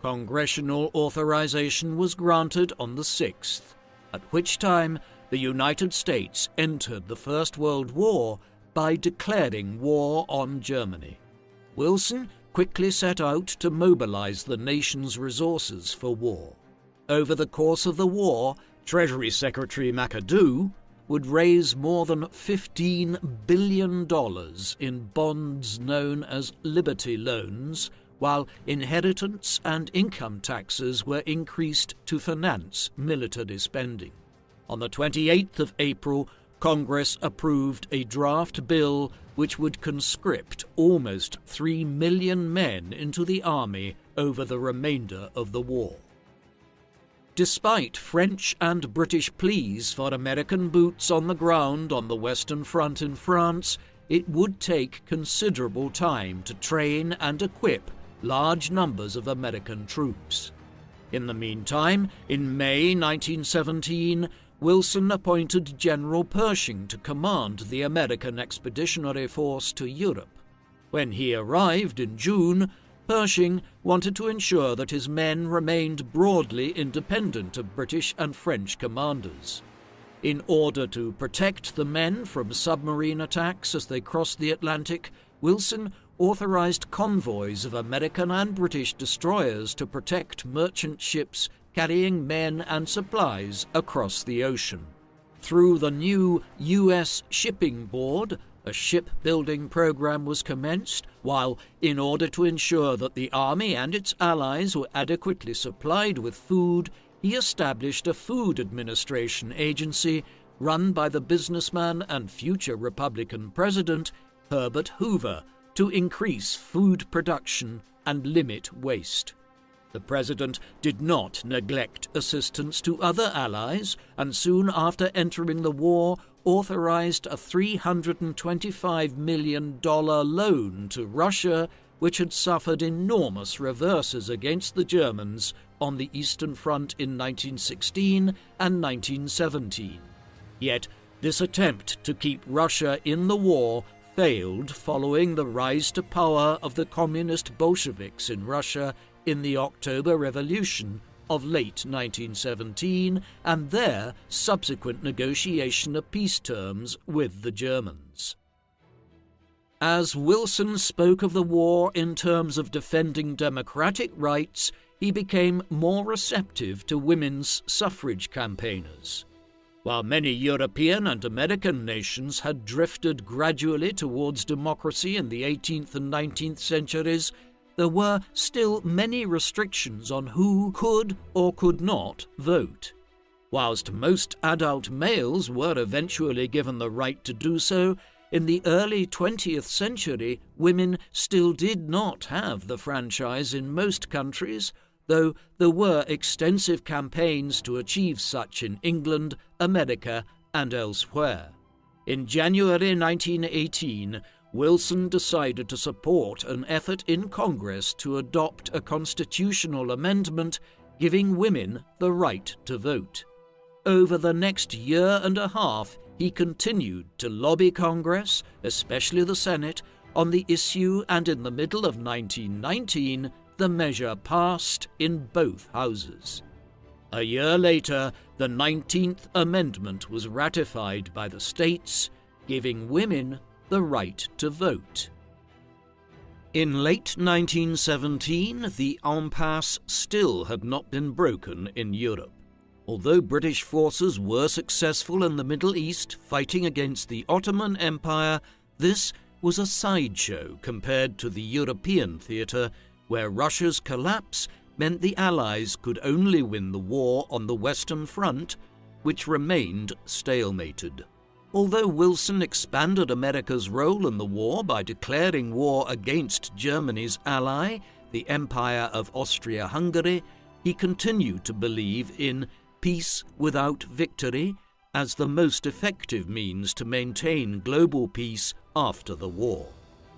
[SPEAKER 1] Congressional authorization was granted on the 6th, at which time the United States entered the First World War by declaring war on Germany. Wilson quickly set out to mobilize the nation's resources for war. Over the course of the war, Treasury Secretary McAdoo would raise more than $15 billion in bonds known as Liberty Loans, while inheritance and income taxes were increased to finance military spending. On the 28th of April, Congress approved a draft bill which would conscript almost 3 million men into the army over the remainder of the war. Despite French and British pleas for American boots on the ground on the Western Front in France, it would take considerable time to train and equip large numbers of American troops. In the meantime, in May 1917, Wilson appointed General Pershing to command the American Expeditionary Force to Europe. When he arrived in June, Pershing wanted to ensure that his men remained broadly independent of British and French commanders. In order to protect the men from submarine attacks as they crossed the Atlantic, Wilson authorized convoys of American and British destroyers to protect merchant ships carrying men and supplies across the ocean. Through the new U.S. Shipping Board, a shipbuilding program was commenced, while, in order to ensure that the Army and its allies were adequately supplied with food, he established a food administration agency run by the businessman and future Republican president Herbert Hoover to increase food production and limit waste. The president did not neglect assistance to other allies, and soon after entering the war authorized a $325 million loan to Russia, which had suffered enormous reverses against the Germans on the Eastern Front in 1916 and 1917. Yet this attempt to keep Russia in the war failed following the rise to power of the communist Bolsheviks in Russia in the October Revolution of late 1917 and their subsequent negotiation of peace terms with the Germans. As Wilson spoke of the war in terms of defending democratic rights, he became more receptive to women's suffrage campaigners. While many European and American nations had drifted gradually towards democracy in the 18th and 19th centuries, there were still many restrictions on who could or could not vote. Whilst most adult males were eventually given the right to do so, in the early 20th century women still did not have the franchise in most countries, though there were extensive campaigns to achieve such in England, America, and elsewhere. In January 1918, Wilson decided to support an effort in Congress to adopt a constitutional amendment giving women the right to vote. Over the next year and a half, he continued to lobby Congress, especially the Senate, on the issue, and in the middle of 1919, the measure passed in both houses. A year later, the 19th Amendment was ratified by the states, giving women the right to vote. In late 1917, the impasse still had not been broken in Europe. Although British forces were successful in the Middle East fighting against the Ottoman Empire, this was a sideshow compared to the European theatre, where Russia's collapse meant the Allies could only win the war on the Western Front, which remained stalemated. Although Wilson expanded America's role in the war by declaring war against Germany's ally, the Empire of Austria-Hungary, he continued to believe in peace without victory as the most effective means to maintain global peace after the war.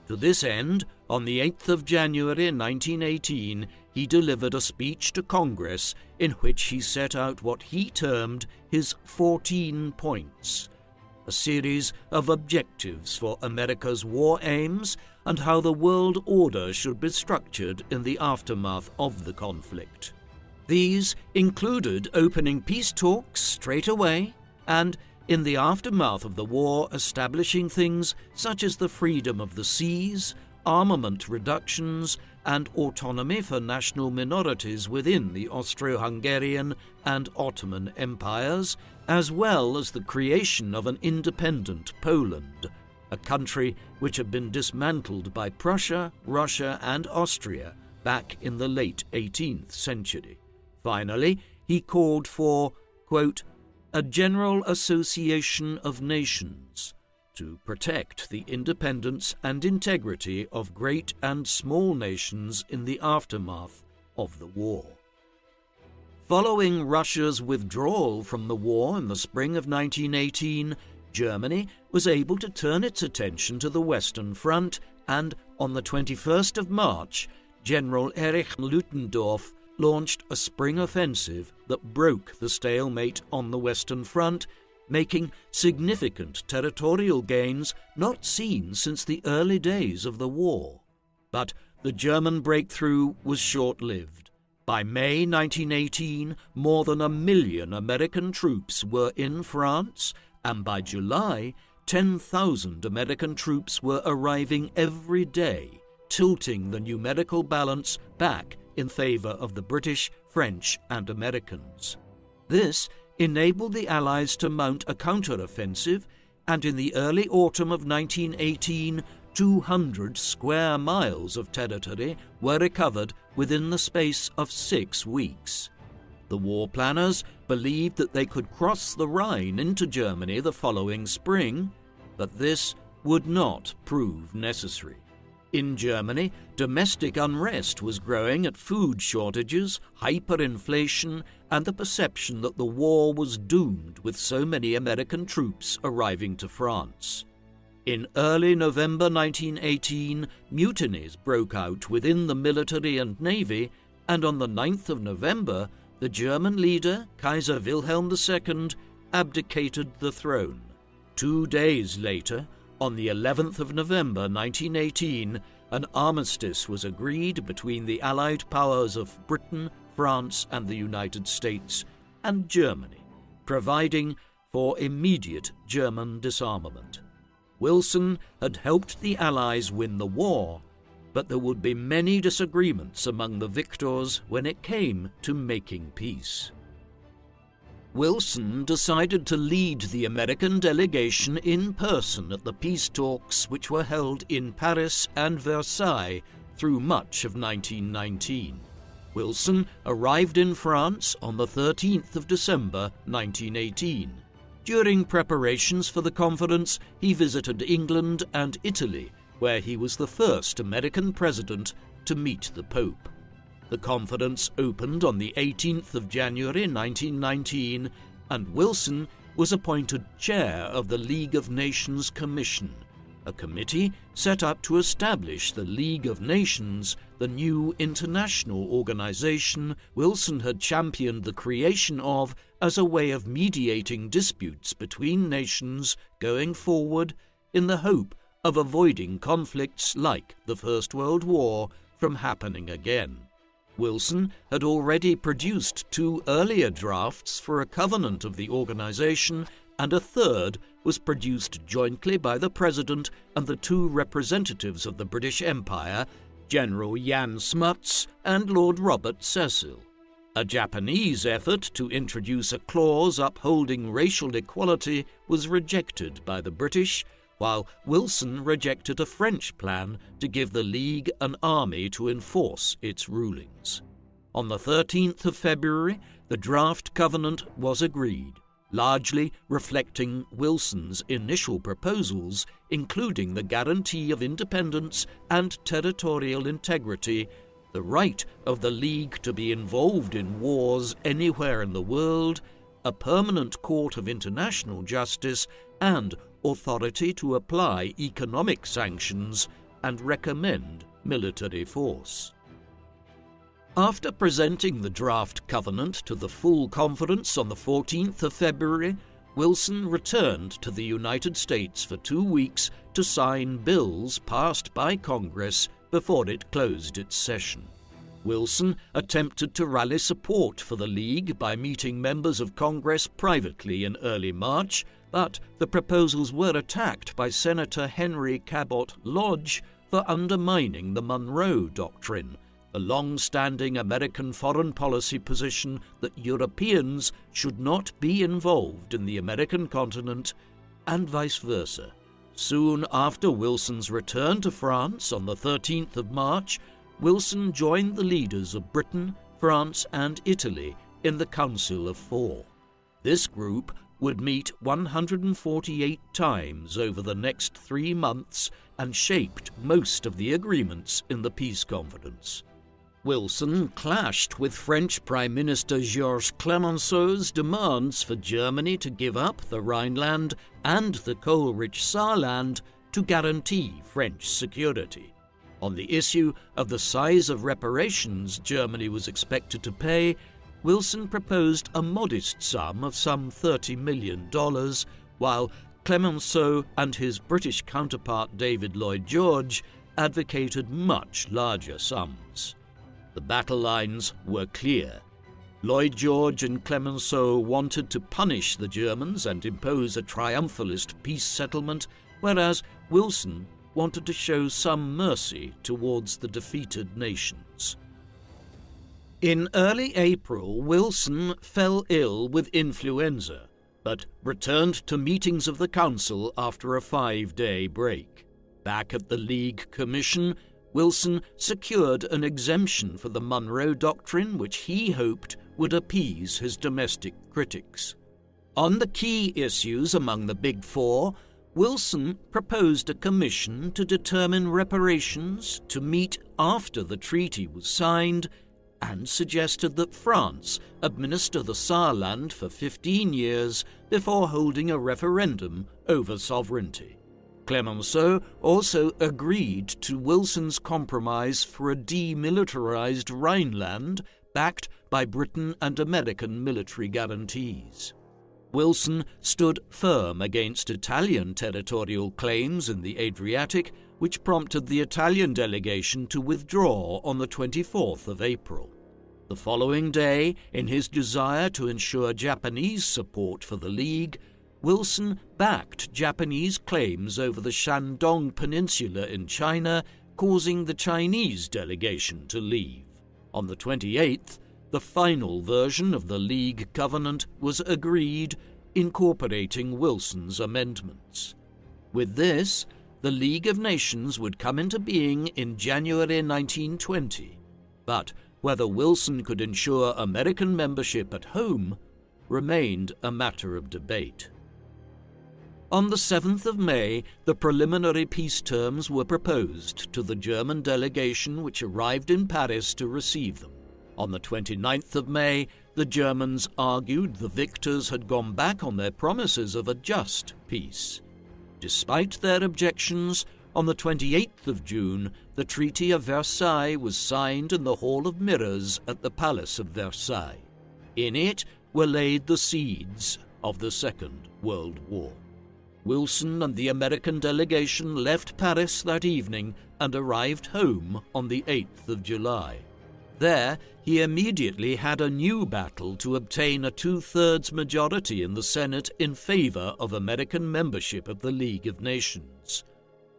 [SPEAKER 1] To this end, on the 8th of January 1918, he delivered a speech to Congress in which he set out what he termed his 14 points, a series of objectives for America's war aims and how the world order should be structured in the aftermath of the conflict. These included opening peace talks straight away and, in the aftermath of the war, establishing things such as the freedom of the seas, armament reductions, and autonomy for national minorities within the Austro-Hungarian and Ottoman empires, as well as the creation of an independent Poland, a country which had been dismantled by Prussia, Russia, and Austria back in the late 18th century. Finally, he called for, quote, a general association of nations to protect the independence and integrity of great and small nations in the aftermath of the war. Following Russia's withdrawal from the war in the spring of 1918, Germany was able to turn its attention to the Western Front, and on the 21st of March, General Erich Ludendorff launched a spring offensive that broke the stalemate on the Western Front, making significant territorial gains not seen since the early days of the war. But the German breakthrough was short-lived. By May 1918, more than 1 million American troops were in France, and by July, 10,000 American troops were arriving every day, tilting the numerical balance back in favor of the British, French, and Americans. This enabled the Allies to mount a counter-offensive, and in the early autumn of 1918, 200 square miles of territory were recovered within the space of 6 weeks. The war planners believed that they could cross the Rhine into Germany the following spring, but this would not prove necessary. In Germany, domestic unrest was growing at food shortages, hyperinflation, and the perception that the war was doomed with so many American troops arriving to France. In early November 1918, mutinies broke out within the military and navy, and on the 9th of November, the German leader, Kaiser Wilhelm II, abdicated the throne. 2 days later, on the 11th of November 1918, an armistice was agreed between the Allied powers of Britain, France, and the United States, and Germany, providing for immediate German disarmament. Wilson had helped the Allies win the war, but there would be many disagreements among the victors when it came to making peace. Wilson decided to lead the American delegation in person at the peace talks which were held in Paris and Versailles through much of 1919. Wilson arrived in France on the 13th of December 1918. During preparations for the conference, he visited England and Italy, where he was the first American president to meet the Pope. The conference opened on the 18th of January 1919, and Wilson was appointed chair of the League of Nations Commission, a committee set up to establish the League of Nations, the new international organization Wilson had championed the creation of as a way of mediating disputes between nations going forward in the hope of avoiding conflicts like the First World War from happening again. Wilson had already produced 2 earlier drafts for a covenant of the organization, and a third was produced jointly by the President and the 2 representatives of the British Empire, General Jan Smuts and Lord Robert Cecil. A Japanese effort to introduce a clause upholding racial equality was rejected by the British, while Wilson rejected a French plan to give the League an army to enforce its rulings. On the 13th of February, the draft covenant was agreed, largely reflecting Wilson's initial proposals, including the guarantee of independence and territorial integrity, the right of the League to be involved in wars anywhere in the world, a permanent court of international justice, and authority to apply economic sanctions and recommend military force. After presenting the draft covenant to the full conference on the 14th of February, Wilson returned to the United States for 2 weeks to sign bills passed by Congress before it closed its session. Wilson attempted to rally support for the League by meeting members of Congress privately in early March, but the proposals were attacked by Senator Henry Cabot Lodge for undermining the Monroe Doctrine, a long-standing American foreign policy position that Europeans should not be involved in the American continent, and vice versa. Soon after Wilson's return to France on the 13th of March, Wilson joined the leaders of Britain, France, and Italy in the Council of Four. This group would meet 148 times over the next 3 months and shaped most of the agreements in the peace conference. Wilson clashed with French Prime Minister Georges Clemenceau's demands for Germany to give up the Rhineland and the coal-rich Saarland to guarantee French security. On the issue of the size of reparations Germany was expected to pay, Wilson proposed a modest sum of some $30 million, while Clemenceau and his British counterpart David Lloyd George advocated much larger sums. The battle lines were clear. Lloyd George and Clemenceau wanted to punish the Germans and impose a triumphalist peace settlement, whereas Wilson wanted to show some mercy towards the defeated nations. In early April, Wilson fell ill with influenza, but returned to meetings of the Council after a 5-day break. Back at the League Commission, Wilson secured an exemption for the Monroe Doctrine, which he hoped would appease his domestic critics. On the key issues among the Big Four, Wilson proposed a commission to determine reparations to meet after the treaty was signed, and suggested that France administer the Saarland for 15 years before holding a referendum over sovereignty. Clemenceau also agreed to Wilson's compromise for a demilitarized Rhineland backed by Britain and American military guarantees. Wilson stood firm against Italian territorial claims in the Adriatic, which prompted the Italian delegation to withdraw on the 24th of April. The following day, in his desire to ensure Japanese support for the League, Wilson backed Japanese claims over the Shandong Peninsula in China, causing the Chinese delegation to leave. On the 28th, the final version of the League Covenant was agreed, incorporating Wilson's amendments. With this, the League of Nations would come into being in January 1920, but whether Wilson could ensure American membership at home remained a matter of debate. On the 7th of May, the preliminary peace terms were proposed to the German delegation which arrived in Paris to receive them. On the 29th of May, the Germans argued the victors had gone back on their promises of a just peace. Despite their objections, on the 28th of June, the Treaty of Versailles was signed in the Hall of Mirrors at the Palace of Versailles. In it were laid the seeds of the Second World War. Wilson and the American delegation left Paris that evening and arrived home on the 8th of July. There, he immediately had a new battle to obtain a 2/3 majority in the Senate in favor of American membership of the League of Nations.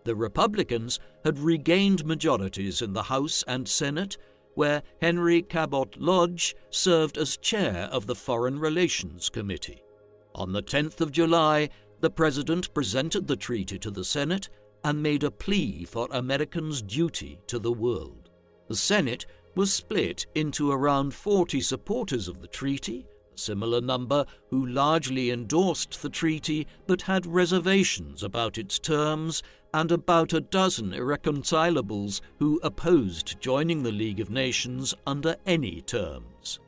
[SPEAKER 1] The Republicans had regained majorities in the House and Senate, where Henry Cabot Lodge served as chair of the Foreign Relations Committee. On the 10th of July, the President presented the treaty to the Senate and made a plea for Americans' duty to the world. The Senate was split into around 40 supporters of the treaty, a similar number who largely endorsed the treaty but had reservations about its terms, and about a dozen irreconcilables who opposed joining the League of Nations under any terms.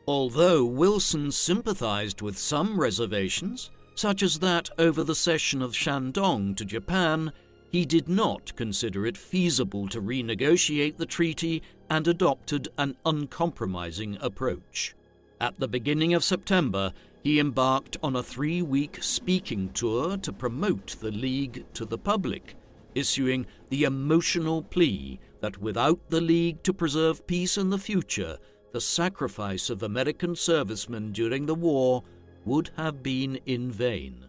[SPEAKER 1] Although Wilson sympathized with some reservations, such as that over the cession of Shandong to Japan, he did not consider it feasible to renegotiate the treaty and adopted an uncompromising approach. At the beginning of September, he embarked on a 3-week speaking tour to promote the League to the public, issuing the emotional plea that without the League to preserve peace in the future, the sacrifice of American servicemen during the war would have been in vain.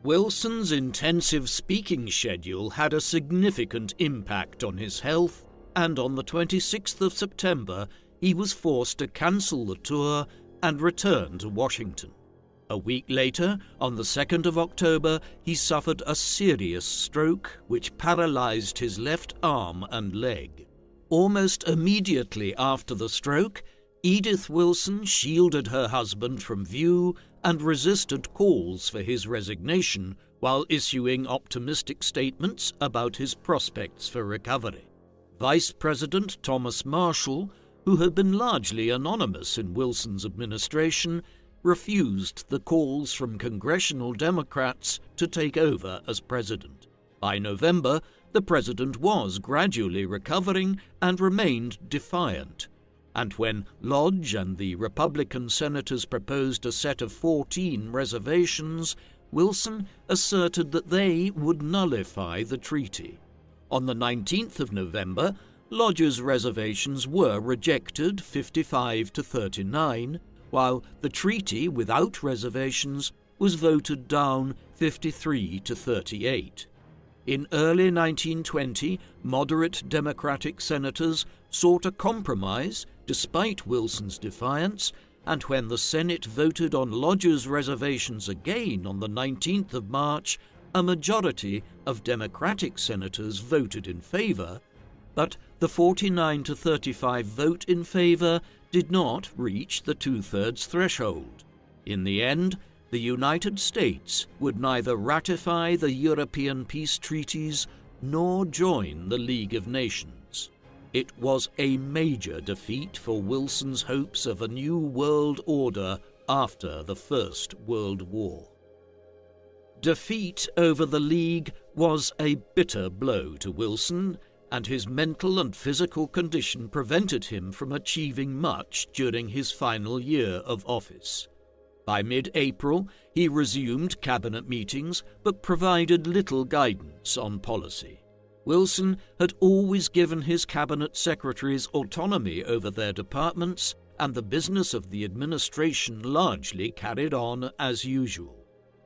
[SPEAKER 1] Wilson's intensive speaking schedule had a significant impact on his health, and on the 26th of September, he was forced to cancel the tour and return to Washington. A week later, on the 2nd of October, he suffered a serious stroke which paralyzed his left arm and leg. Almost immediately after the stroke, Edith Wilson shielded her husband from view and resisted calls for his resignation while issuing optimistic statements about his prospects for recovery. Vice President Thomas Marshall, who had been largely anonymous in Wilson's administration, refused the calls from congressional Democrats to take over as president. By November, the president was gradually recovering and remained defiant, and when Lodge and the Republican senators proposed a set of 14 reservations, Wilson asserted that they would nullify the treaty. On the 19th of November, Lodge's reservations were rejected 55-39, while the treaty without reservations was voted down 53-38. In early 1920, moderate Democratic senators sought a compromise despite Wilson's defiance, and when the Senate voted on Lodge's reservations again on the 19th of March, a majority of Democratic senators voted in favor, but the 49-35 vote in favor did not reach the two-thirds threshold. In the end, the United States would neither ratify the European peace treaties nor join the League of Nations. It was a major defeat for Wilson's hopes of a new world order after the First World War. Defeat over the League was a bitter blow to Wilson, and his mental and physical condition prevented him from achieving much during his final year of office. By mid-April, he resumed cabinet meetings but provided little guidance on policy. Wilson had always given his cabinet secretaries autonomy over their departments, and the business of the administration largely carried on as usual.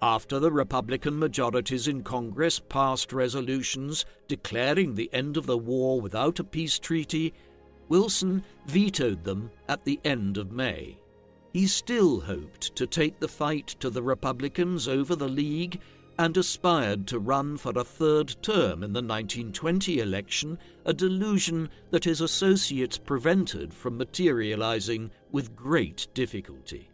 [SPEAKER 1] After the Republican majorities in Congress passed resolutions declaring the end of the war without a peace treaty, Wilson vetoed them at the end of May. He still hoped to take the fight to the Republicans over the League and aspired to run for a third term in the 1920 election, a delusion that his associates prevented from materializing with great difficulty.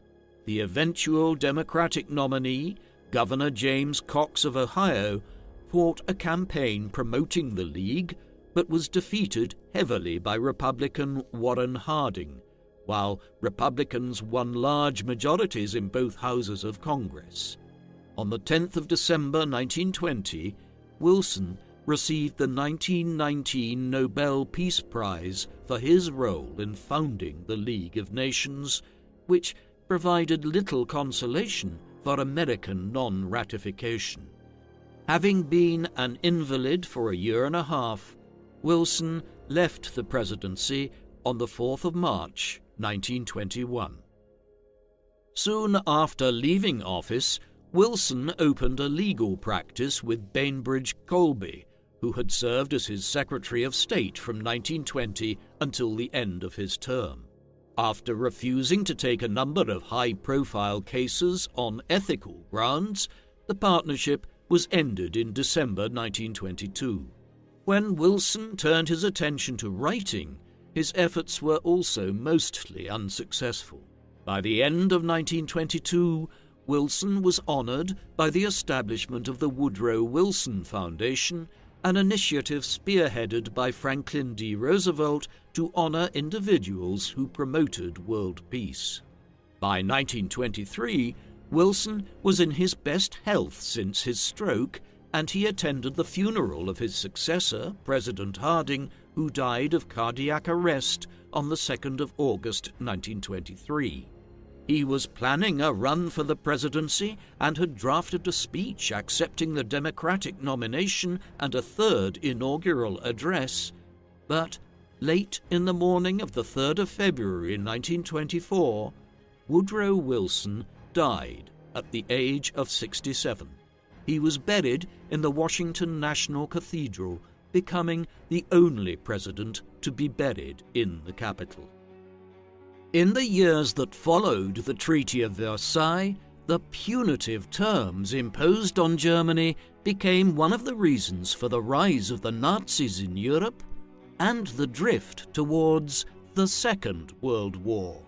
[SPEAKER 1] The eventual Democratic nominee, Governor James Cox of Ohio, fought a campaign promoting the League, but was defeated heavily by Republican Warren Harding, while Republicans won large majorities in both houses of Congress. On the 10th of December 1920, Wilson received the 1919 Nobel Peace Prize for his role in founding the League of Nations, which provided little consolation for American non-ratification. Having been an invalid for a year and a half, Wilson left the presidency on the 4th of March, 1921. Soon after leaving office, Wilson opened a legal practice with Bainbridge Colby, who had served as his Secretary of State from 1920 until the end of his term. After refusing to take a number of high-profile cases on ethical grounds, the partnership was ended in December 1922. When Wilson turned his attention to writing, his efforts were also mostly unsuccessful. By the end of 1922, Wilson was honored by the establishment of the Woodrow Wilson Foundation, an initiative spearheaded by Franklin D. Roosevelt to honor individuals who promoted world peace. By 1923, Wilson was in his best health since his stroke and he attended the funeral of his successor, President Harding, who died of cardiac arrest on the 2nd of August 1923. He was planning a run for the presidency and had drafted a speech accepting the Democratic nomination and a third inaugural address, but late in the morning of the 3rd of February 1924, Woodrow Wilson died at the age of 67. He was buried in the Washington National Cathedral, becoming the only president to be buried in the capital. In the years that followed the Treaty of Versailles, the punitive terms imposed on Germany became one of the reasons for the rise of the Nazis in Europe and the drift towards the Second World War,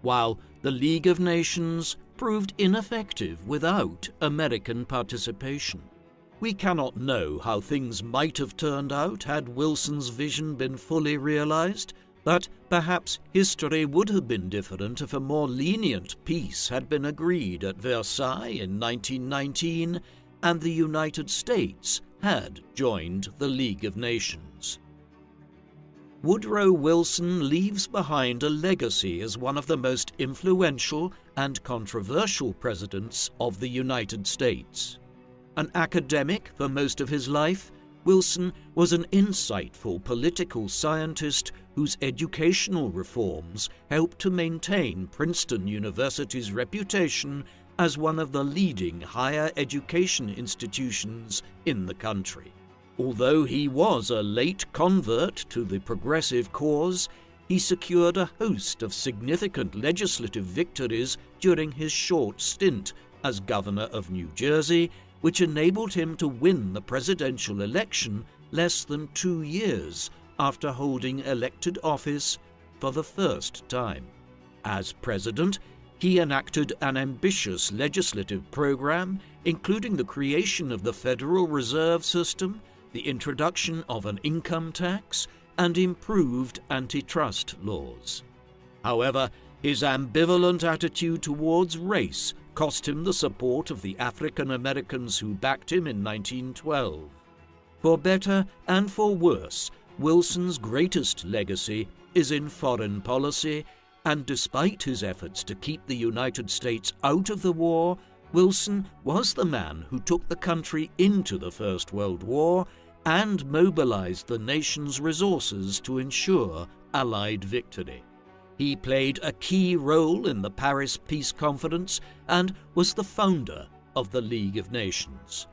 [SPEAKER 1] while the League of Nations proved ineffective without American participation. We cannot know how things might have turned out had Wilson's vision been fully realized, but perhaps history would have been different if a more lenient peace had been agreed at Versailles in 1919 and the United States had joined the League of Nations. Woodrow Wilson leaves behind a legacy as one of the most influential and controversial presidents of the United States. An academic for most of his life, Wilson was an insightful political scientist whose educational reforms helped to maintain Princeton University's reputation as one of the leading higher education institutions in the country. Although he was a late convert to the progressive cause, he secured a host of significant legislative victories during his short stint as governor of New Jersey, which enabled him to win the presidential election less than 2 years after holding elected office for the first time. As president, he enacted an ambitious legislative program, including the creation of the Federal Reserve System, the introduction of an income tax, and improved antitrust laws. However, his ambivalent attitude towards race cost him the support of the African Americans who backed him in 1912. For better and for worse, Wilson's greatest legacy is in foreign policy, and despite his efforts to keep the United States out of the war, Wilson was the man who took the country into the First World War and mobilized the nation's resources to ensure Allied victory. He played a key role in the Paris Peace Conference and was the founder of the League of Nations.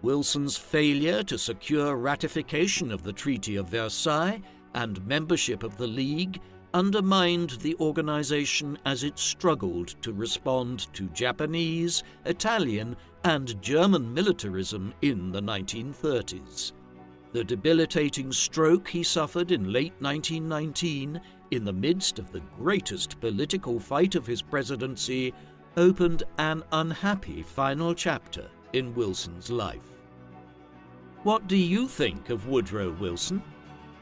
[SPEAKER 1] Wilson's failure to secure ratification of the Treaty of Versailles and membership of the League undermined the organization as it struggled to respond to Japanese, Italian, and German militarism in the 1930s. The debilitating stroke he suffered in late 1919, in the midst of the greatest political fight of his presidency, opened an unhappy final chapter in Wilson's life. What do you think of Woodrow Wilson?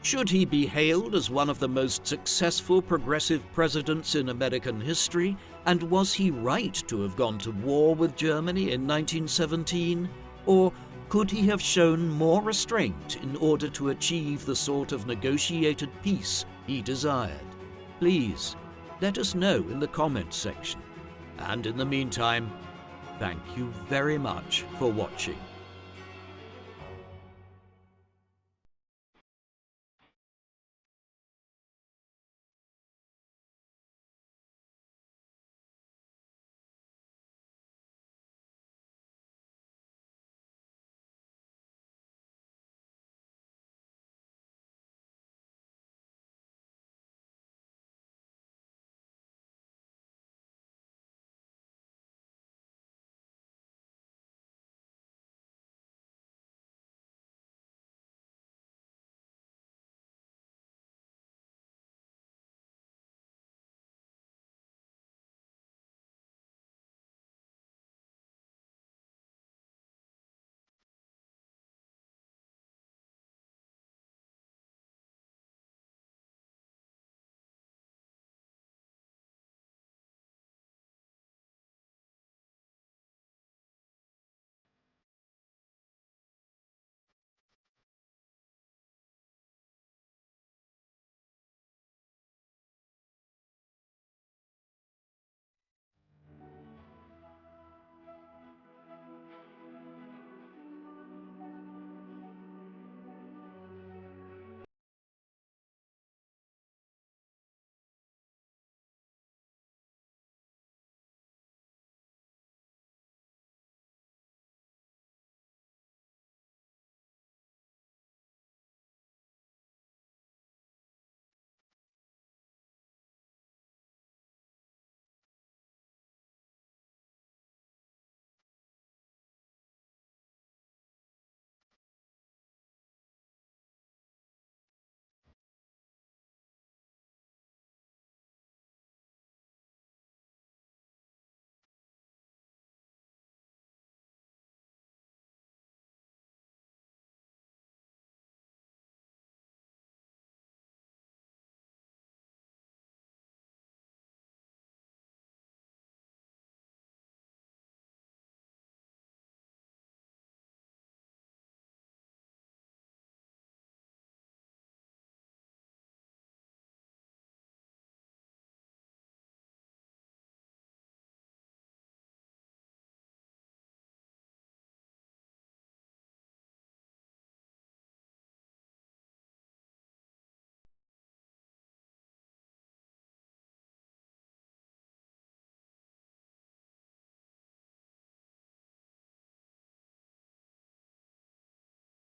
[SPEAKER 1] Should he be hailed as one of the most successful progressive presidents in American history, and was he right to have gone to war with Germany in 1917? Or could he have shown more restraint in order to achieve the sort of negotiated peace he desired? Please, let us know in the comments section. And in the meantime, thank you very much for watching.